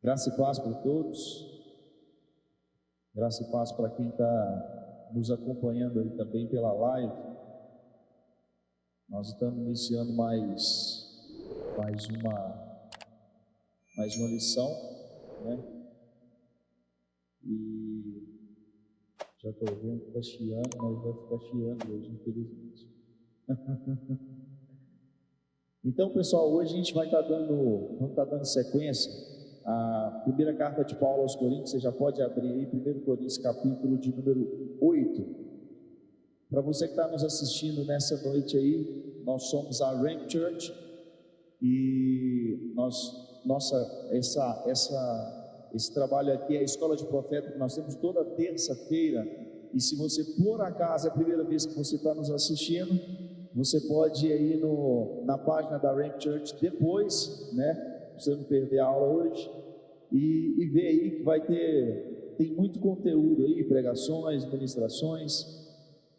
Graça e paz para todos, graça e paz para quem está nos acompanhando aí também pela live. Nós estamos iniciando mais uma lição, né? E já estou vendo que está chiando, mas vai ficar chiando hoje, infelizmente. Então, pessoal, hoje a gente vai estar dando sequência à primeira carta de Paulo aos Coríntios. Você já pode abrir aí, 1 Coríntios, capítulo de número 8. Para você que está nos assistindo nessa noite aí, nós somos a Ramp Church e esse trabalho aqui é a Escola de Profeta que nós temos toda terça-feira. E se você, por acaso, é a primeira vez que você está nos assistindo, você pode ir aí na página da Ramp Church depois, né? Pra você não perder a aula hoje, e ver aí que tem muito conteúdo aí, pregações, ministrações,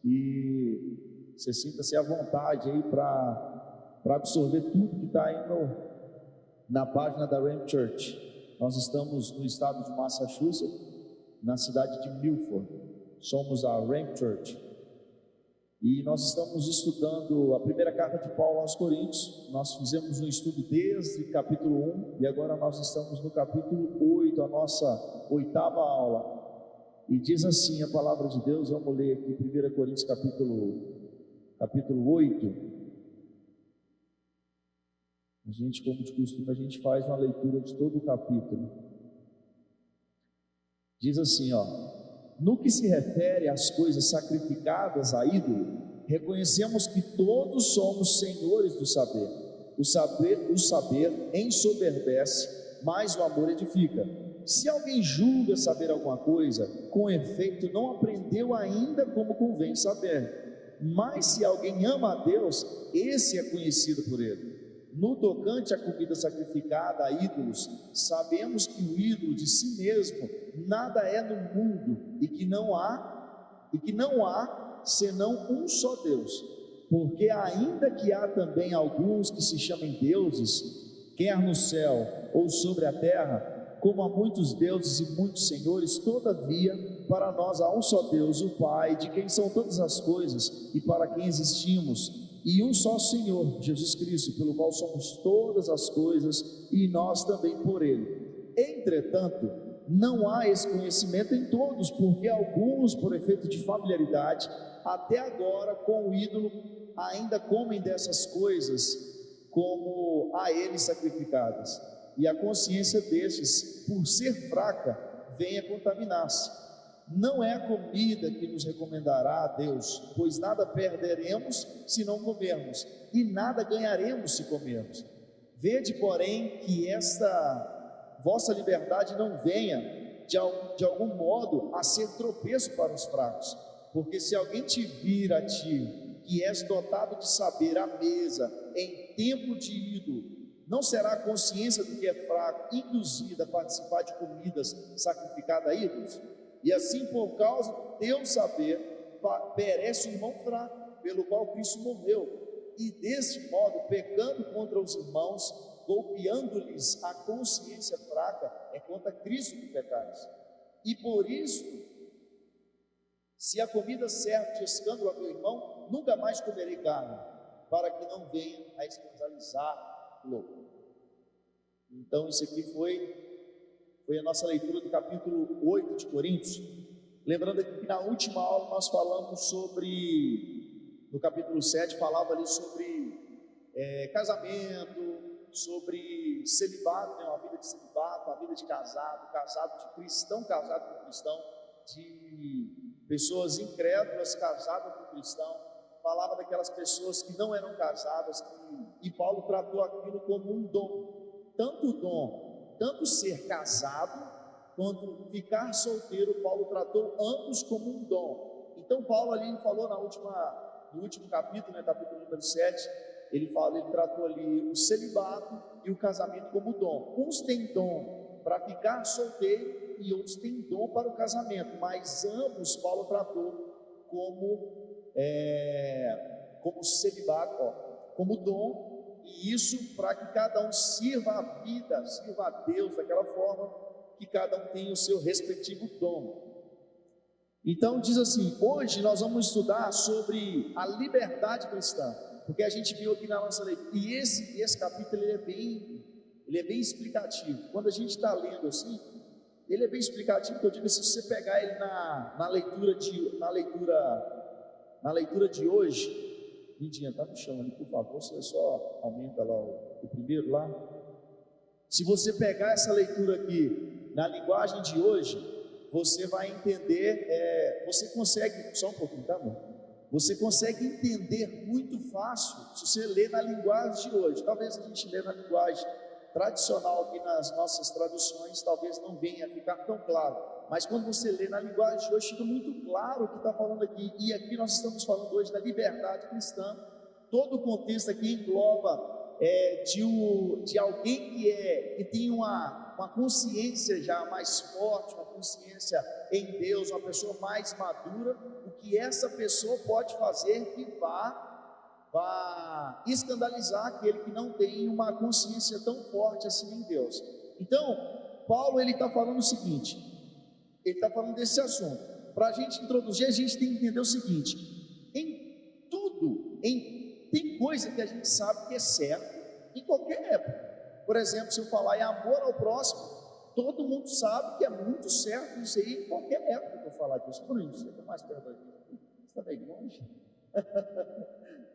e você sinta-se à vontade aí para absorver tudo que está aí na página da Ramp Church. Nós estamos no estado de Massachusetts, na cidade de Milford. Somos a Ramp Church. E nós estamos estudando a primeira carta de Paulo aos Coríntios. Nós fizemos um estudo desde capítulo 1 e agora nós estamos no capítulo 8, a nossa 8ª aula. E diz assim a palavra de Deus, vamos ler aqui 1 Coríntios capítulo 8. A gente, como de costume, a gente faz uma leitura de todo o capítulo. Diz assim, no que se refere às coisas sacrificadas a ídolo, reconhecemos que todos somos senhores do saber. O saber ensoberbece, mas o amor edifica. Se alguém julga saber alguma coisa, com efeito não aprendeu ainda como convém saber. Mas se alguém ama a Deus, esse é conhecido por ele. No tocante à comida sacrificada a ídolos, sabemos que o ídolo de si mesmo nada é no mundo e que não há senão um só Deus. Porque ainda que há também alguns que se chamem deuses, quer no céu ou sobre a terra, como há muitos deuses e muitos senhores, todavia para nós há um só Deus, o Pai, de quem são todas as coisas e para quem existimos, e um só Senhor, Jesus Cristo, pelo qual somos todas as coisas e nós também por Ele. Entretanto, não há esse conhecimento em todos, porque alguns, por efeito de familiaridade, até agora com o ídolo, ainda comem dessas coisas como a eles sacrificadas, e a consciência destes, por ser fraca, vem a contaminar-se. Não é a comida que nos recomendará a Deus, pois nada perderemos se não comermos, e nada ganharemos se comermos. Vede, porém, que esta vossa liberdade não venha, de algum modo, a ser tropeço para os fracos. Porque se alguém te vir a ti, que és dotado de saber à mesa, em tempo de ídolo, não será a consciência do que é fraco induzida a participar de comidas sacrificadas a ídolos? E assim, por causa do teu saber, perece o irmão fraco, pelo qual Cristo morreu. E desse modo, pecando contra os irmãos, golpeando-lhes a consciência fraca, é contra Cristo que pecais. E por isso, se a comida serve de escândalo a meu irmão, nunca mais comerei carne, para que não venha a escandalizar-lo. Então isso aqui foi a nossa leitura do capítulo 8 de Coríntios. Lembrando aqui que na última aula nós falamos no capítulo 7, falava ali sobre casamento, sobre celibato, né, uma vida de celibato, uma vida de casado de cristão casado com cristão, de pessoas incrédulas casadas com cristão. Falava daquelas pessoas que não eram casadas, e Paulo tratou aquilo como um dom, tanto ser casado quanto ficar solteiro. Paulo tratou ambos como um dom. Então Paulo ali falou no último capítulo, né, capítulo número 7, ele tratou ali o celibato e o casamento como dom. Uns têm dom para ficar solteiro e outros têm dom para o casamento, mas ambos Paulo tratou como celibato, como dom, e isso para que cada um sirva a vida, sirva a Deus daquela forma que cada um tem o seu respectivo dom. Então diz assim, hoje nós vamos estudar sobre a liberdade cristã, porque a gente viu aqui na nossa leitura, e esse capítulo ele é bem explicativo. Quando a gente está lendo assim, ele é bem explicativo, porque eu digo assim, se você pegar ele na leitura de hoje, Lindinha, está no chão ali, por favor, você só aumenta lá o primeiro lá. Se você pegar essa leitura aqui na linguagem de hoje, você vai entender, você consegue, só um pouquinho, tá bom? Você consegue entender muito fácil, se você ler na linguagem de hoje. Talvez a gente lê na linguagem tradicional aqui nas nossas traduções, talvez não venha a ficar tão claro, mas quando você lê na linguagem de hoje, fica muito claro o que está falando aqui. E aqui nós estamos falando hoje da liberdade cristã. Todo o contexto aqui engloba de alguém que tem uma consciência já mais forte, uma consciência em Deus, uma pessoa mais madura, o que essa pessoa pode fazer que vá escandalizar aquele que não tem uma consciência tão forte assim em Deus. Então, Paulo ele está falando o seguinte, ele está falando desse assunto. Para a gente introduzir, a gente tem que entender o seguinte: em tudo, tem coisa que a gente sabe que é certo em qualquer época. Por exemplo, se eu falar em amor ao próximo, todo mundo sabe que é muito certo isso aí em qualquer época que eu falar disso. Bruno, você está mais perto da gente? Você está bem longe?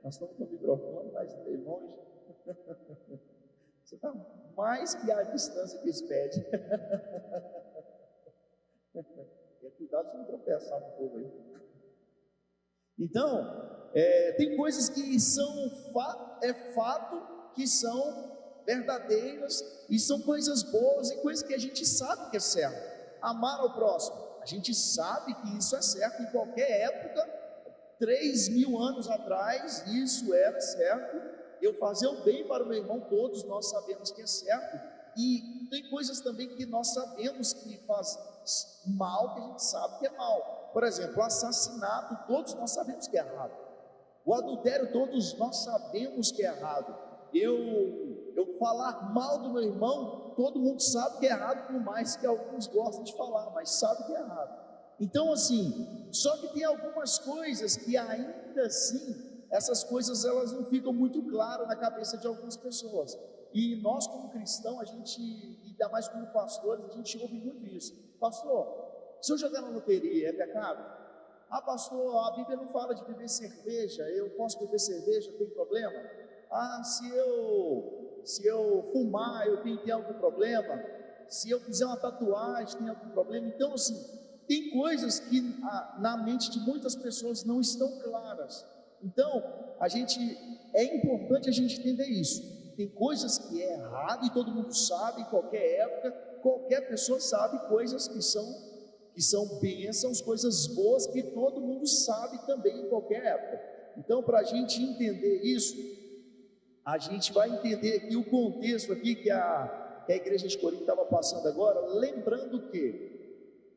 Nós estamos com o microfone, mas bem longe. Você está mais que a distância que eles pedem. Cuidado se não tropeçar no povo aí. Então, tem coisas que são fato, que são verdadeiras, e são coisas boas, e coisas que a gente sabe que é certo. Amar ao próximo, a gente sabe que isso é certo em qualquer época. 3.000 anos atrás, isso era certo. Eu fazer o bem para o meu irmão, todos nós sabemos que é certo. E tem coisas também que nós sabemos que faz mal, que a gente sabe que é mal. Por exemplo, o assassinato, todos nós sabemos que é errado. O adultério, todos nós sabemos que é errado. Eu falar mal do meu irmão, todo mundo sabe que é errado, por mais que alguns gostem de falar, mas sabe que é errado. Então assim, só que tem algumas coisas que ainda assim, essas coisas elas não ficam muito claras na cabeça de algumas pessoas. E nós como cristãos, a gente, ainda mais como pastores, a gente ouve muito isso. Pastor, se eu jogar na loteria é pecado? Ah, pastor, a Bíblia não fala de beber cerveja, eu posso beber cerveja, tem problema? Ah, se eu fumar, eu tenho que ter algum problema? Se eu fizer uma tatuagem, tem algum problema? Então assim, tem coisas que na mente de muitas pessoas não estão claras. Então, é importante a gente entender isso. Tem coisas que é errado e todo mundo sabe, em qualquer época, qualquer pessoa sabe coisas que são bênçãos, coisas boas que todo mundo sabe também em qualquer época. Então, para a gente entender isso, a gente vai entender aqui o contexto aqui que a igreja de Corinto estava passando agora, lembrando que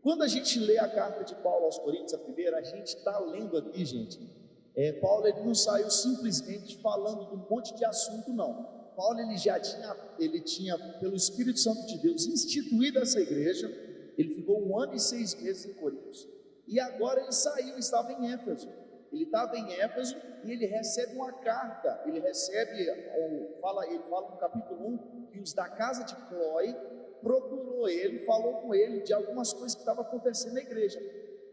quando a gente lê a carta de Paulo aos Coríntios, a primeira, a gente está lendo aqui, gente, Paulo ele não saiu simplesmente falando de um monte de assunto, não. Paulo ele tinha, pelo Espírito Santo de Deus, instituído essa igreja. Ele ficou 1 ano e 6 meses em Coríntios, e agora ele saiu, estava em Éfeso. Ele estava em Éfeso e ele recebe uma carta, ele fala no capítulo 1, que os da casa de Cloé procurou ele, falou com ele de algumas coisas que estavam acontecendo na igreja.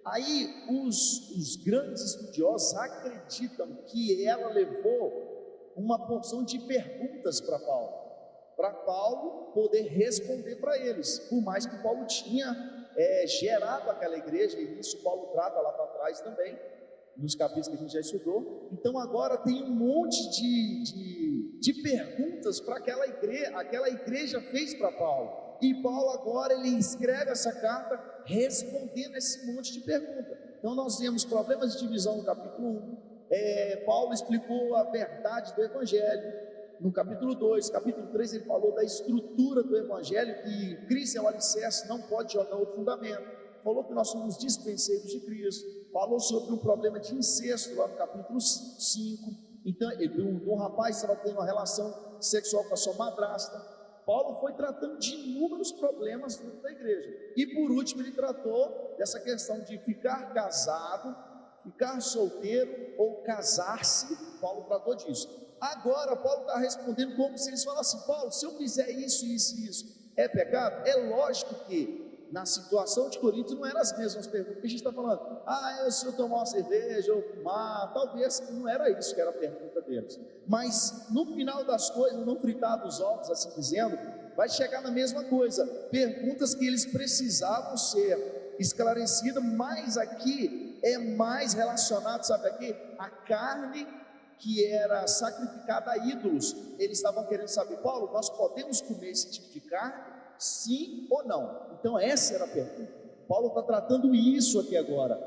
Aí os grandes estudiosos acreditam que ela levou uma porção de perguntas para Paulo poder responder para eles, por mais que Paulo tinha gerado aquela igreja, e isso Paulo trata lá para trás também, nos capítulos que a gente já estudou. Então agora tem um monte de perguntas para aquela igreja fez para Paulo, e Paulo agora ele escreve essa carta respondendo esse monte de perguntas. Então nós vemos problemas de divisão no capítulo 1, Paulo explicou a verdade do Evangelho. No capítulo 2, capítulo 3, ele falou da estrutura do Evangelho, que Cristo é o alicerce, não pode jogar outro fundamento. Falou que nós somos dispenseiros de Cristo. Falou sobre um problema de incesto lá no capítulo 5. Então, um rapaz estava tendo uma relação sexual com a sua madrasta. Paulo foi tratando de inúmeros problemas dentro da igreja. E por último, ele tratou dessa questão de ficar casado, ficar solteiro ou casar-se. Paulo tratou disso. Agora, Paulo está respondendo como se eles falassem: Paulo, se eu fizer isso, isso e isso, é pecado? É lógico que na situação de Corinto não eram as mesmas perguntas que a gente está falando. Se eu tomar uma cerveja ou fumar, talvez não era isso que era a pergunta deles. Mas no final das coisas, no fritar dos ovos, assim dizendo, vai chegar na mesma coisa. Perguntas que eles precisavam ser esclarecidas, mas aqui é mais relacionado, sabe aqui? A carne que era sacrificada a ídolos. Eles estavam querendo saber: Paulo, nós podemos comer esse tipo de carne? Sim ou não? Então essa era a pergunta. Paulo está tratando isso aqui agora.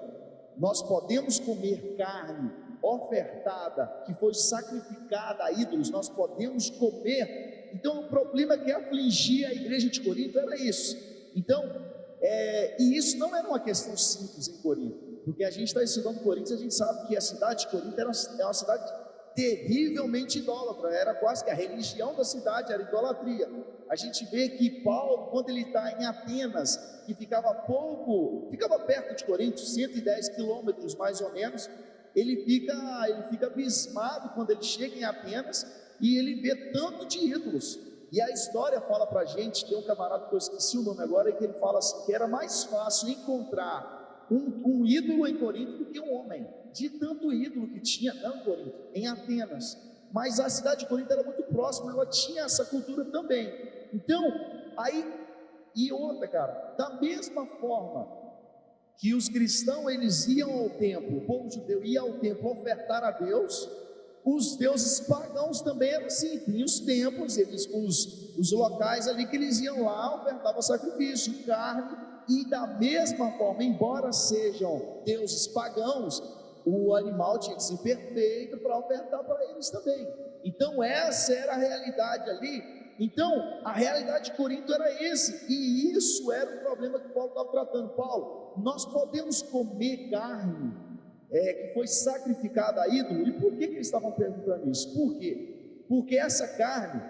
Nós podemos comer carne ofertada, que foi sacrificada a ídolos? Nós podemos comer? Então o problema que afligia a igreja de Corinto era isso. Então, e isso não era uma questão simples em Corinto, porque a gente está estudando Corinto, a gente sabe que a cidade de Corinto é uma cidade terrivelmente idólatra, era quase que a religião da cidade, era idolatria. A gente vê que Paulo, quando ele está em Atenas, que ficava perto de Corinto, 110 quilômetros mais ou menos, ele fica abismado quando ele chega em Atenas e ele vê tanto de ídolos. E a história fala para a gente, tem um camarada que eu esqueci o nome agora, e que ele fala assim, que era mais fácil encontrar um ídolo em Corinto do que um homem, de tanto ídolo que tinha, não em Corinto, em Atenas. Mas a cidade de Corinto era muito próxima, ela tinha essa cultura também. Então, e outra, cara, da mesma forma que os cristãos eles iam ao templo, o povo judeu ia ao templo ofertar a Deus, os deuses pagãos também eram assim, tinha os templos, os locais ali que eles iam lá, ofertavam sacrifício, carne, e da mesma forma, embora sejam deuses pagãos, o animal tinha que ser perfeito para ofertar para eles também. Então essa era a realidade ali. Então a realidade de Corinto era esse, e isso era o problema que Paulo estava tratando. Paulo, nós podemos comer carne que foi sacrificada a ídolo? E por que eles estavam perguntando isso? Por quê? Porque essa carne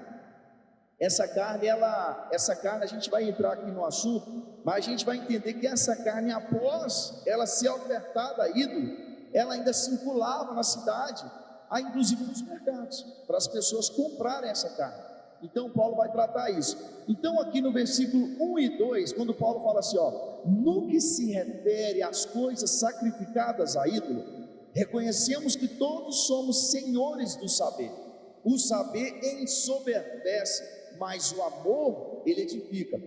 a gente vai entrar aqui no assunto, mas a gente vai entender que essa carne, após ela ser ofertada a ídolo, ela ainda circulava na cidade, inclusive nos mercados, para as pessoas comprarem essa carne. Então Paulo vai tratar isso. Então aqui no versículo 1 e 2, quando Paulo fala assim, no que se refere às coisas sacrificadas a ídolo, reconhecemos que todos somos senhores do saber. O saber ensoberbece, mas o amor ele edifica.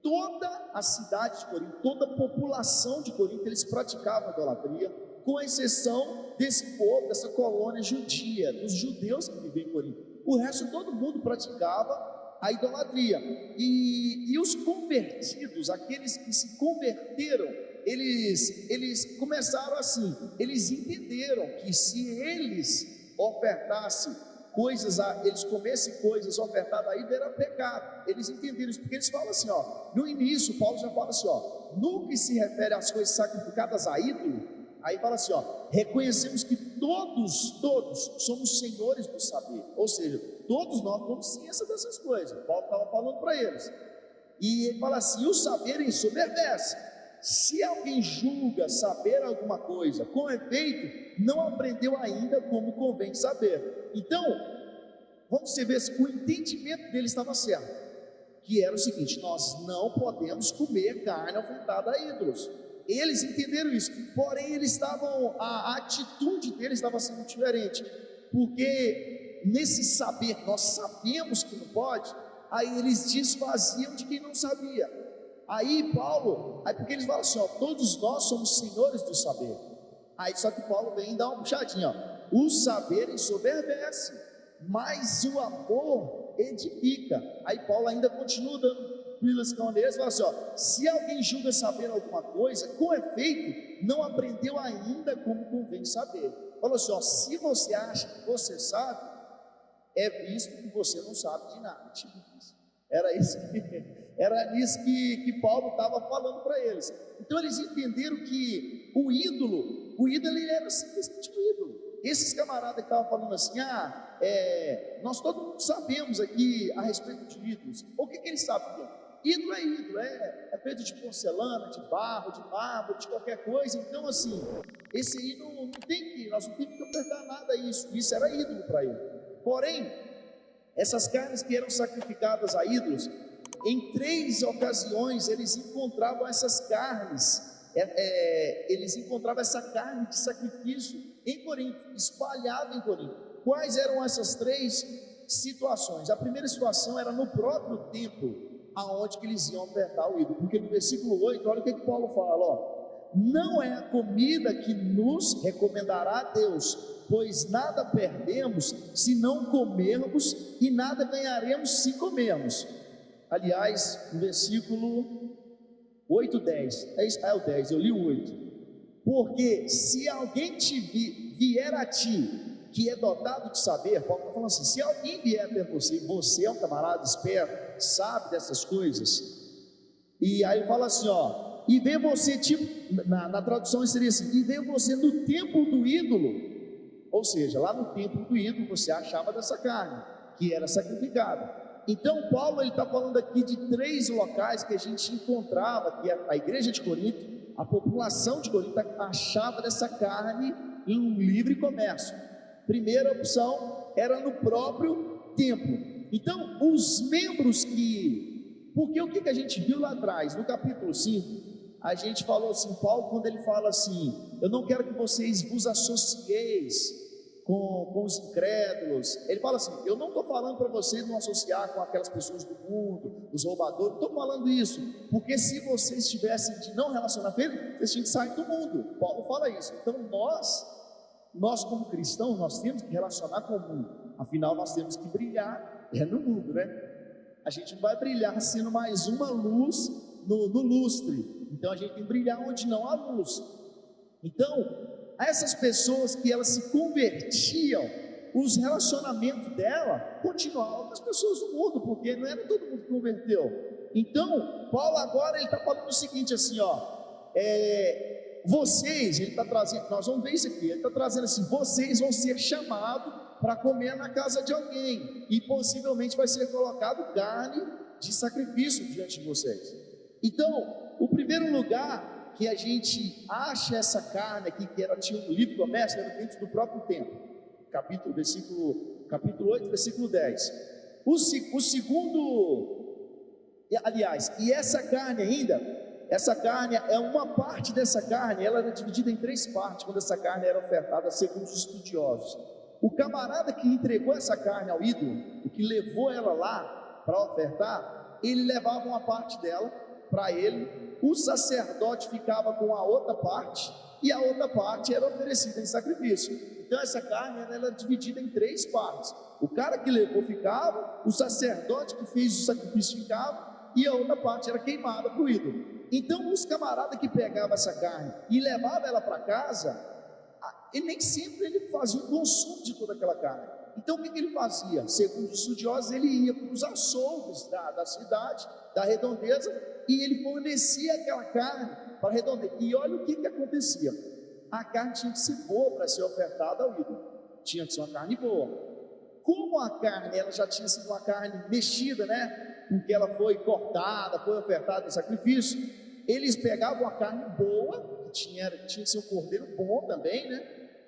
Toda a cidade de Corinto, toda a população de Corinto, eles praticavam idolatria, com exceção desse povo, dessa colônia judia, dos judeus que viviam em Corinto. O resto, todo mundo praticava a idolatria. E os convertidos, aqueles que se converteram, eles começaram assim, eles entenderam que se eles ofertassem eles comessem coisas ofertadas a ídolo, era pecado. Eles entenderam isso, porque eles falam assim, no início, Paulo já fala assim, no que se refere às coisas sacrificadas a ídolo, aí fala assim, reconhecemos que todos somos senhores do saber, ou seja, todos nós temos ciência dessas coisas. Paulo estava falando para eles, e ele fala assim, o saber ensoberbece. Se alguém julga saber alguma coisa, com efeito, não aprendeu ainda como convém saber. Então, vamos ver se o entendimento deles estava certo, que era o seguinte: nós não podemos comer carne ofertada a ídolos. Eles entenderam isso, porém a atitude deles estava sendo diferente, porque nesse saber, nós sabemos que não pode, aí eles desfaziam de quem não sabia. Aí porque eles falam assim, todos nós somos senhores do saber. Aí só que Paulo vem dar uma puxadinha, o saber ensoberbece, mas o amor edifica. Aí Paulo ainda continua dando pilas caoneiras, fala assim, se alguém julga saber alguma coisa, com efeito, não aprendeu ainda como convém saber. Falou assim, se você acha que você sabe, é visto que você não sabe de nada. Tipo isso. Era isso que Paulo estava falando para eles. Então eles entenderam que o ídolo ele era simplesmente um ídolo. esses camaradas que estavam falando assim, nós todo mundo sabemos aqui a respeito de ídolos. O que eles sabiam? Ídolo, é feito de porcelana, de barro, de mármore, de qualquer coisa. Então assim, esse aí nós não temos que ofertar nada a isso era ídolo para ele. Porém, essas carnes que eram sacrificadas a ídolos, em 3 ocasiões eles encontravam essas carnes, eles encontravam essa carne de sacrifício em Corinto, espalhada em Corinto. Quais eram essas 3 situações? A primeira situação era no próprio templo, aonde que eles iam ofertar o ídolo, porque no versículo 8, olha o que Paulo fala, não é a comida que nos recomendará a Deus, pois nada perdemos se não comermos, e nada ganharemos se comermos. Aliás, no versículo 8, 10, é o 10, eu li o 8. Porque se alguém vier a ti, que é dotado de saber, Paulo está falando assim, se alguém vier até você, você é um camarada esperto, sabe dessas coisas, e aí fala assim, e vê você, na tradução seria assim, e vê você no templo do ídolo, ou seja, lá no templo do ídolo você achava dessa carne, que era sacrificada. Então Paulo está falando aqui de 3 locais que a gente encontrava, que a igreja de Corinto, a população de Corinto achava dessa carne em um livre comércio. Primeira opção era no próprio templo. Então os membros porque o que a gente viu lá atrás, no capítulo 5, a gente falou assim, Paulo quando ele fala assim, eu não quero que vocês vos associeis com os incrédulos, ele fala assim, eu não estou falando para vocês não associar com aquelas pessoas do mundo, os roubadores, não estou falando isso, porque se vocês tivessem de não relacionar com ele, vocês tinham que sair do mundo. Paulo fala isso. Então nós como cristãos, nós temos que relacionar com o mundo, afinal nós temos que brilhar no mundo, né? A gente não vai brilhar sendo mais uma luz no lustre, então a gente tem que brilhar onde não há luz. Então essas pessoas que elas se convertiam, os relacionamentos dela continuavam com as pessoas do mundo, porque não era todo mundo que converteu. Então Paulo agora ele está falando o seguinte assim, vocês, ele está trazendo, nós vamos ver isso aqui, ele está trazendo assim, vocês vão ser chamados para comer na casa de alguém, e possivelmente vai ser colocado carne de sacrifício diante de vocês. Então o primeiro lugar que a gente acha essa carne aqui, que tinha um livre comércio, era dentro do próprio templo, capítulo 8, versículo 10. O segundo, aliás, e essa carne ainda, essa carne é uma parte dessa carne, ela era dividida em 3 partes, quando essa carne era ofertada, segundo os estudiosos. O camarada que entregou essa carne ao ídolo, o que levou ela lá para ofertar, ele levava uma parte dela para ele, o sacerdote ficava com a outra parte, e a outra parte era oferecida em sacrifício. Então essa carne era dividida em 3 partes, o cara que levou ficava, o sacerdote que fez o sacrifício ficava, e a outra parte era queimada para o ídolo. Então os camaradas que pegavam essa carne e levavam ela para casa, ele nem sempre ele fazia o consumo de toda aquela carne. Então o que ele fazia? Segundo os estudiosos, ele ia para os açougues da cidade, da redondeza, e ele fornecia aquela carne para a redondeza. E olha o que acontecia, a carne tinha que ser boa para ser ofertada ao ídolo, tinha que ser uma carne boa. Como a carne ela já tinha sido uma carne mexida, né? Porque ela foi cortada, foi ofertada em sacrifício, eles pegavam a carne boa, que tinha que ser um cordeiro bom também, né?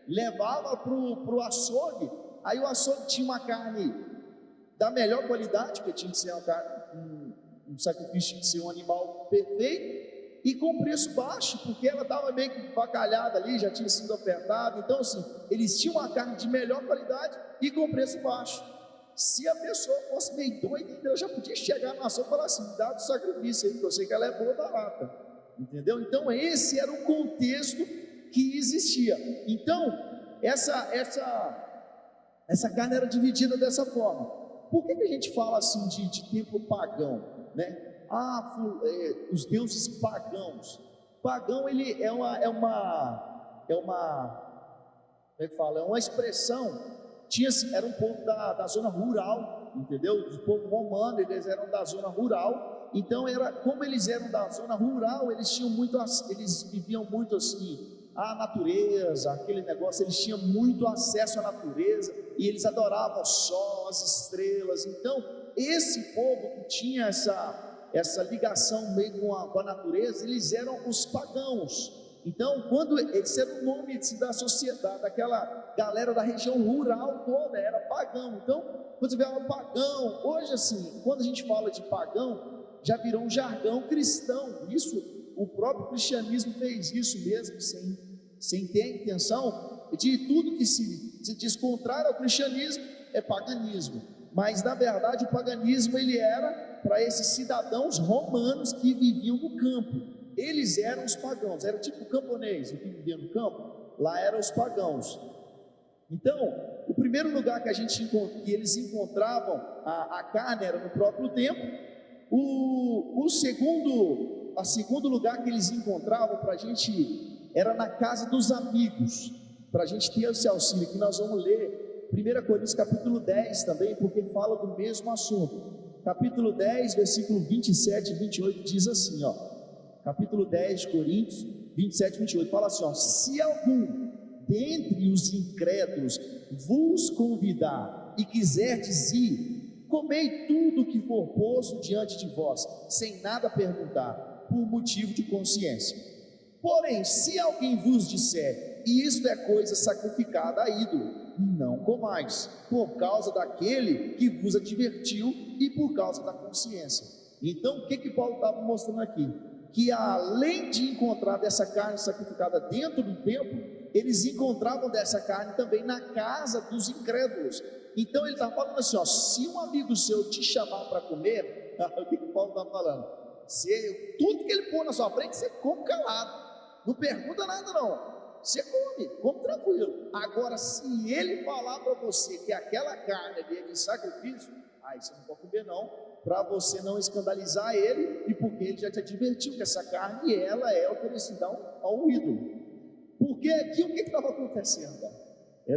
Levava para o açougue. Aí o açougue tinha uma carne da melhor qualidade, porque tinha que ser uma carne, um sacrifício tinha que ser um animal perfeito, e com preço baixo, porque ela estava meio que bacalhada ali, já tinha sido ofertada. Então assim, eles tinham uma carne de melhor qualidade e com preço baixo. Se a pessoa fosse meio doida, então eu já podia chegar na ação e falar assim, dá do sacrifício aí, porque eu sei que ela é boa da lata, entendeu? Então esse era o contexto que existia. Então essa carne era dividida dessa forma. Por que a gente fala assim de templo pagão, né? Os deuses pagãos. Pagão ele é uma como é que fala? É uma expressão. Era um povo da zona rural, entendeu? O povo romano, eles eram da zona rural. Então como eles eram da zona rural, eles viviam muito assim, a natureza, aquele negócio, eles tinham muito acesso à natureza, e eles adoravam o sol, as estrelas. Então, esse povo que tinha essa ligação meio com a natureza, eles eram os pagãos. Então, quando esse era o nome da sociedade, daquela galera da região rural toda, era pagão. Então, quando você vê um pagão, hoje assim, quando a gente fala de pagão, já virou um jargão cristão. Isso, o próprio cristianismo fez isso mesmo, sem ter a intenção de tudo que se diz contrário ao cristianismo é paganismo. Mas na verdade o paganismo ele era para esses cidadãos romanos que viviam no campo. Eles eram os pagãos, era tipo o camponês, o que vivia no campo, lá eram os pagãos. Então, o primeiro lugar que que eles encontravam a carne era no próprio templo. O segundo lugar que eles encontravam para a gente era na casa dos amigos. Para a gente ter esse auxílio que nós vamos ler 1 Coríntios capítulo 10 também, porque fala do mesmo assunto. Capítulo 10, versículo 27 e 28 diz assim, capítulo 10 de Coríntios, 27 e 28, fala assim, se algum dentre os incrédulos vos convidar e quiserdes ir, comei tudo que for posto diante de vós, sem nada perguntar, por motivo de consciência. Porém, se alguém vos disser, isto é coisa sacrificada a ídolo, não comais, por causa daquele que vos advertiu e por causa da consciência. Então, o que Paulo estava mostrando aqui? Que além de encontrar dessa carne sacrificada dentro do templo, eles encontravam dessa carne também na casa dos incrédulos. Então ele está falando assim, se um amigo seu te chamar para comer, o que Paulo está falando? Tudo que ele pôr na sua frente, você come calado, não pergunta nada não, você come tranquilo. Agora, se ele falar para você que aquela carne ali é de sacrifício, aí você não pode comer não, para você não escandalizar ele, e porque ele já te advertiu que essa carne, ela é oferecida ao ídolo. Porque aqui o que estava acontecendo?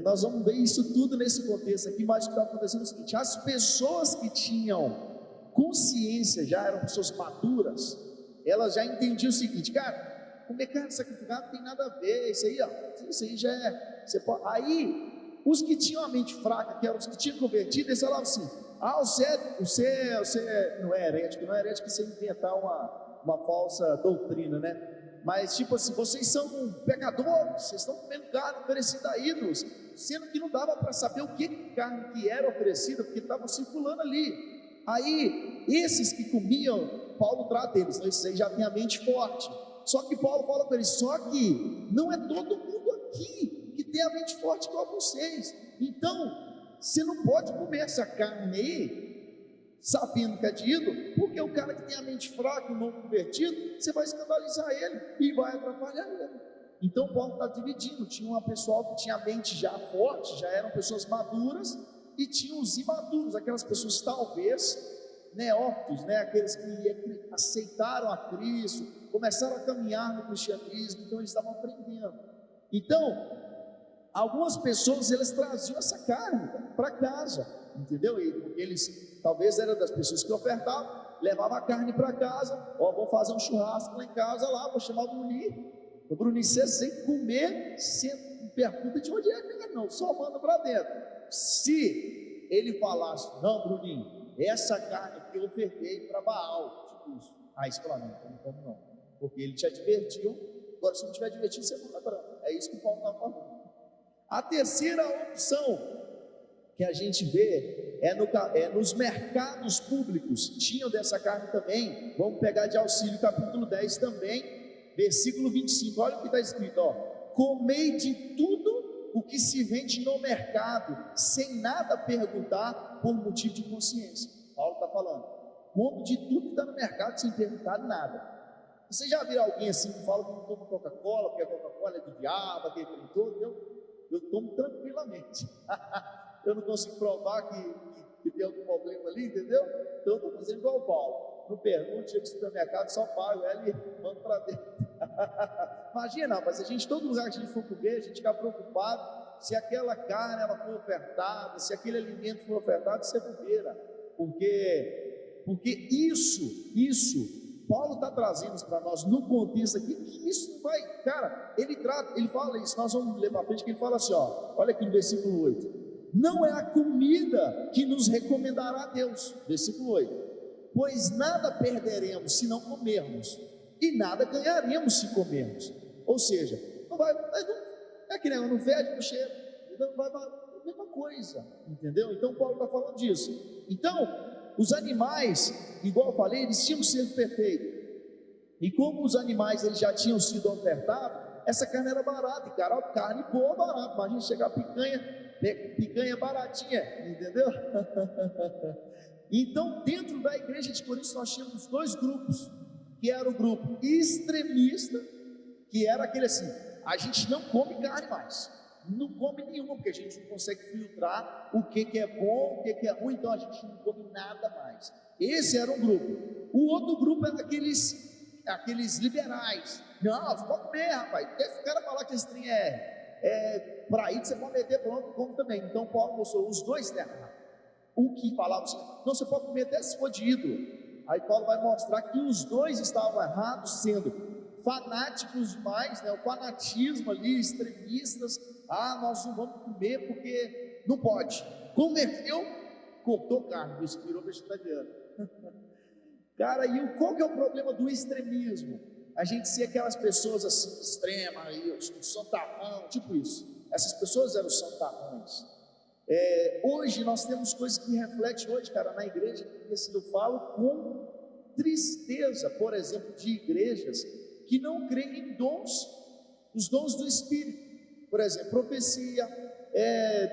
Nós vamos ver isso tudo nesse contexto aqui, mas o que estava acontecendo é o seguinte: as pessoas que tinham consciência, já eram pessoas maduras, elas já entendiam o seguinte, cara, comer carne sacrificada não tem nada a ver, isso aí já é, aí, os que tinham a mente fraca, que eram os que tinham convertido, eles falavam assim, você não é herético você inventar uma falsa doutrina, né? Mas tipo assim, vocês são pecadores, vocês estão comendo carne oferecida a ídolos, sendo que não dava para saber o que carne que era oferecida, porque estava circulando ali. Aí, esses que comiam, Paulo trata eles, então esses aí já têm a mente forte. Só que Paulo fala para eles, só que não é todo mundo aqui que tem a mente forte igual vocês. Então, você não pode comer essa carne aí sabendo que é de ídolo, porque o cara que tem a mente fraca, o não convertido, você vai escandalizar ele e vai atrapalhar ele. Então Paulo está dividindo, tinha uma pessoal que tinha a mente já forte, já eram pessoas maduras, e tinha os imaturos, aquelas pessoas talvez neófitos, né? Aqueles que aceitaram a Cristo, começaram a caminhar no cristianismo, então eles estavam aprendendo. Então algumas pessoas, eles traziam essa carne para casa, entendeu? E porque eles talvez eram das pessoas que ofertavam, levavam a carne para casa, vou fazer um churrasco lá em casa, vou chamar o Bruninho, você sem comer, você não pergunta de onde é a carne não, só manda para dentro. Se ele falasse, não Bruninho, essa carne que eu ofertei para Baal, tipo isso, aí você fala, não como não, porque ele te advertiu, agora se não tiver advertido, você manda branco. É isso que o Paulo está falando. A terceira opção que a gente vê é nos mercados públicos, tinham dessa carne também. Vamos pegar de auxílio capítulo 10 também, versículo 25, olha o que está escrito, comei de tudo o que se vende no mercado, sem nada perguntar por motivo de consciência. Paulo está falando, come de tudo que está no mercado sem perguntar nada. Você já viu alguém assim que fala que não toma Coca-Cola, porque a Coca-Cola é do diabo, aquele trem todo? Eu tomo tranquilamente. Eu não consigo provar que tem algum problema ali, entendeu? Então eu estou fazendo igual o Paulo. Não pergunte, chego no supermercado, só pago ela e mando para dentro. Imagina, mas a gente, todo lugar que a gente for comer, a gente fica preocupado se aquela carne ela foi ofertada, se aquele alimento foi ofertado, isso é bobeira. Porque isso Paulo está trazendo isso para nós no contexto aqui, que isso não vai, cara, ele fala isso, nós vamos ler para frente, que ele fala assim, ó, olha aqui no versículo 8, não é a comida que nos recomendará a Deus, versículo 8, pois nada perderemos se não comermos, e nada ganharemos se comermos, ou seja, não vai, é que nem não fede, não cheira, não vai, a mesma coisa, entendeu? Então Paulo está falando disso. Então os animais, igual eu falei, eles tinham que ser perfeitos, e como os animais eles já tinham sido ofertados, essa carne era barata, e cara, carne boa, barata, imagina chegar picanha baratinha, entendeu? Então dentro da igreja de Corinto nós tínhamos dois grupos, que era o grupo extremista, que era aquele assim, a gente não come carne mais, não come nenhuma, porque a gente não consegue filtrar o que é bom, o que é ruim, então a gente não come nada mais. Esse era um grupo. O outro grupo era aqueles liberais. Não, você pode comer, rapaz. Esse cara falar que esse trem é para ir, você pode meter pronto, come também. Então Paulo mostrou os dois errados. O que falava assim, não, você pode comer até se for de ídolo. Aí Paulo vai mostrar que os dois estavam errados, sendo fanáticos demais, né? O fanatismo ali, extremistas, nós não vamos comer porque não pode, converteu, cortou carne, virou vegetariano. Cara, e qual que é o problema do extremismo? A gente ser aquelas pessoas assim, extremas, o santarrão, tipo isso, essas pessoas eram os santarrões. Hoje nós temos coisas que refletem hoje, cara, na igreja, que assim, eu falo com tristeza, por exemplo, de igrejas que não creem em dons, os dons do Espírito, por exemplo, profecia,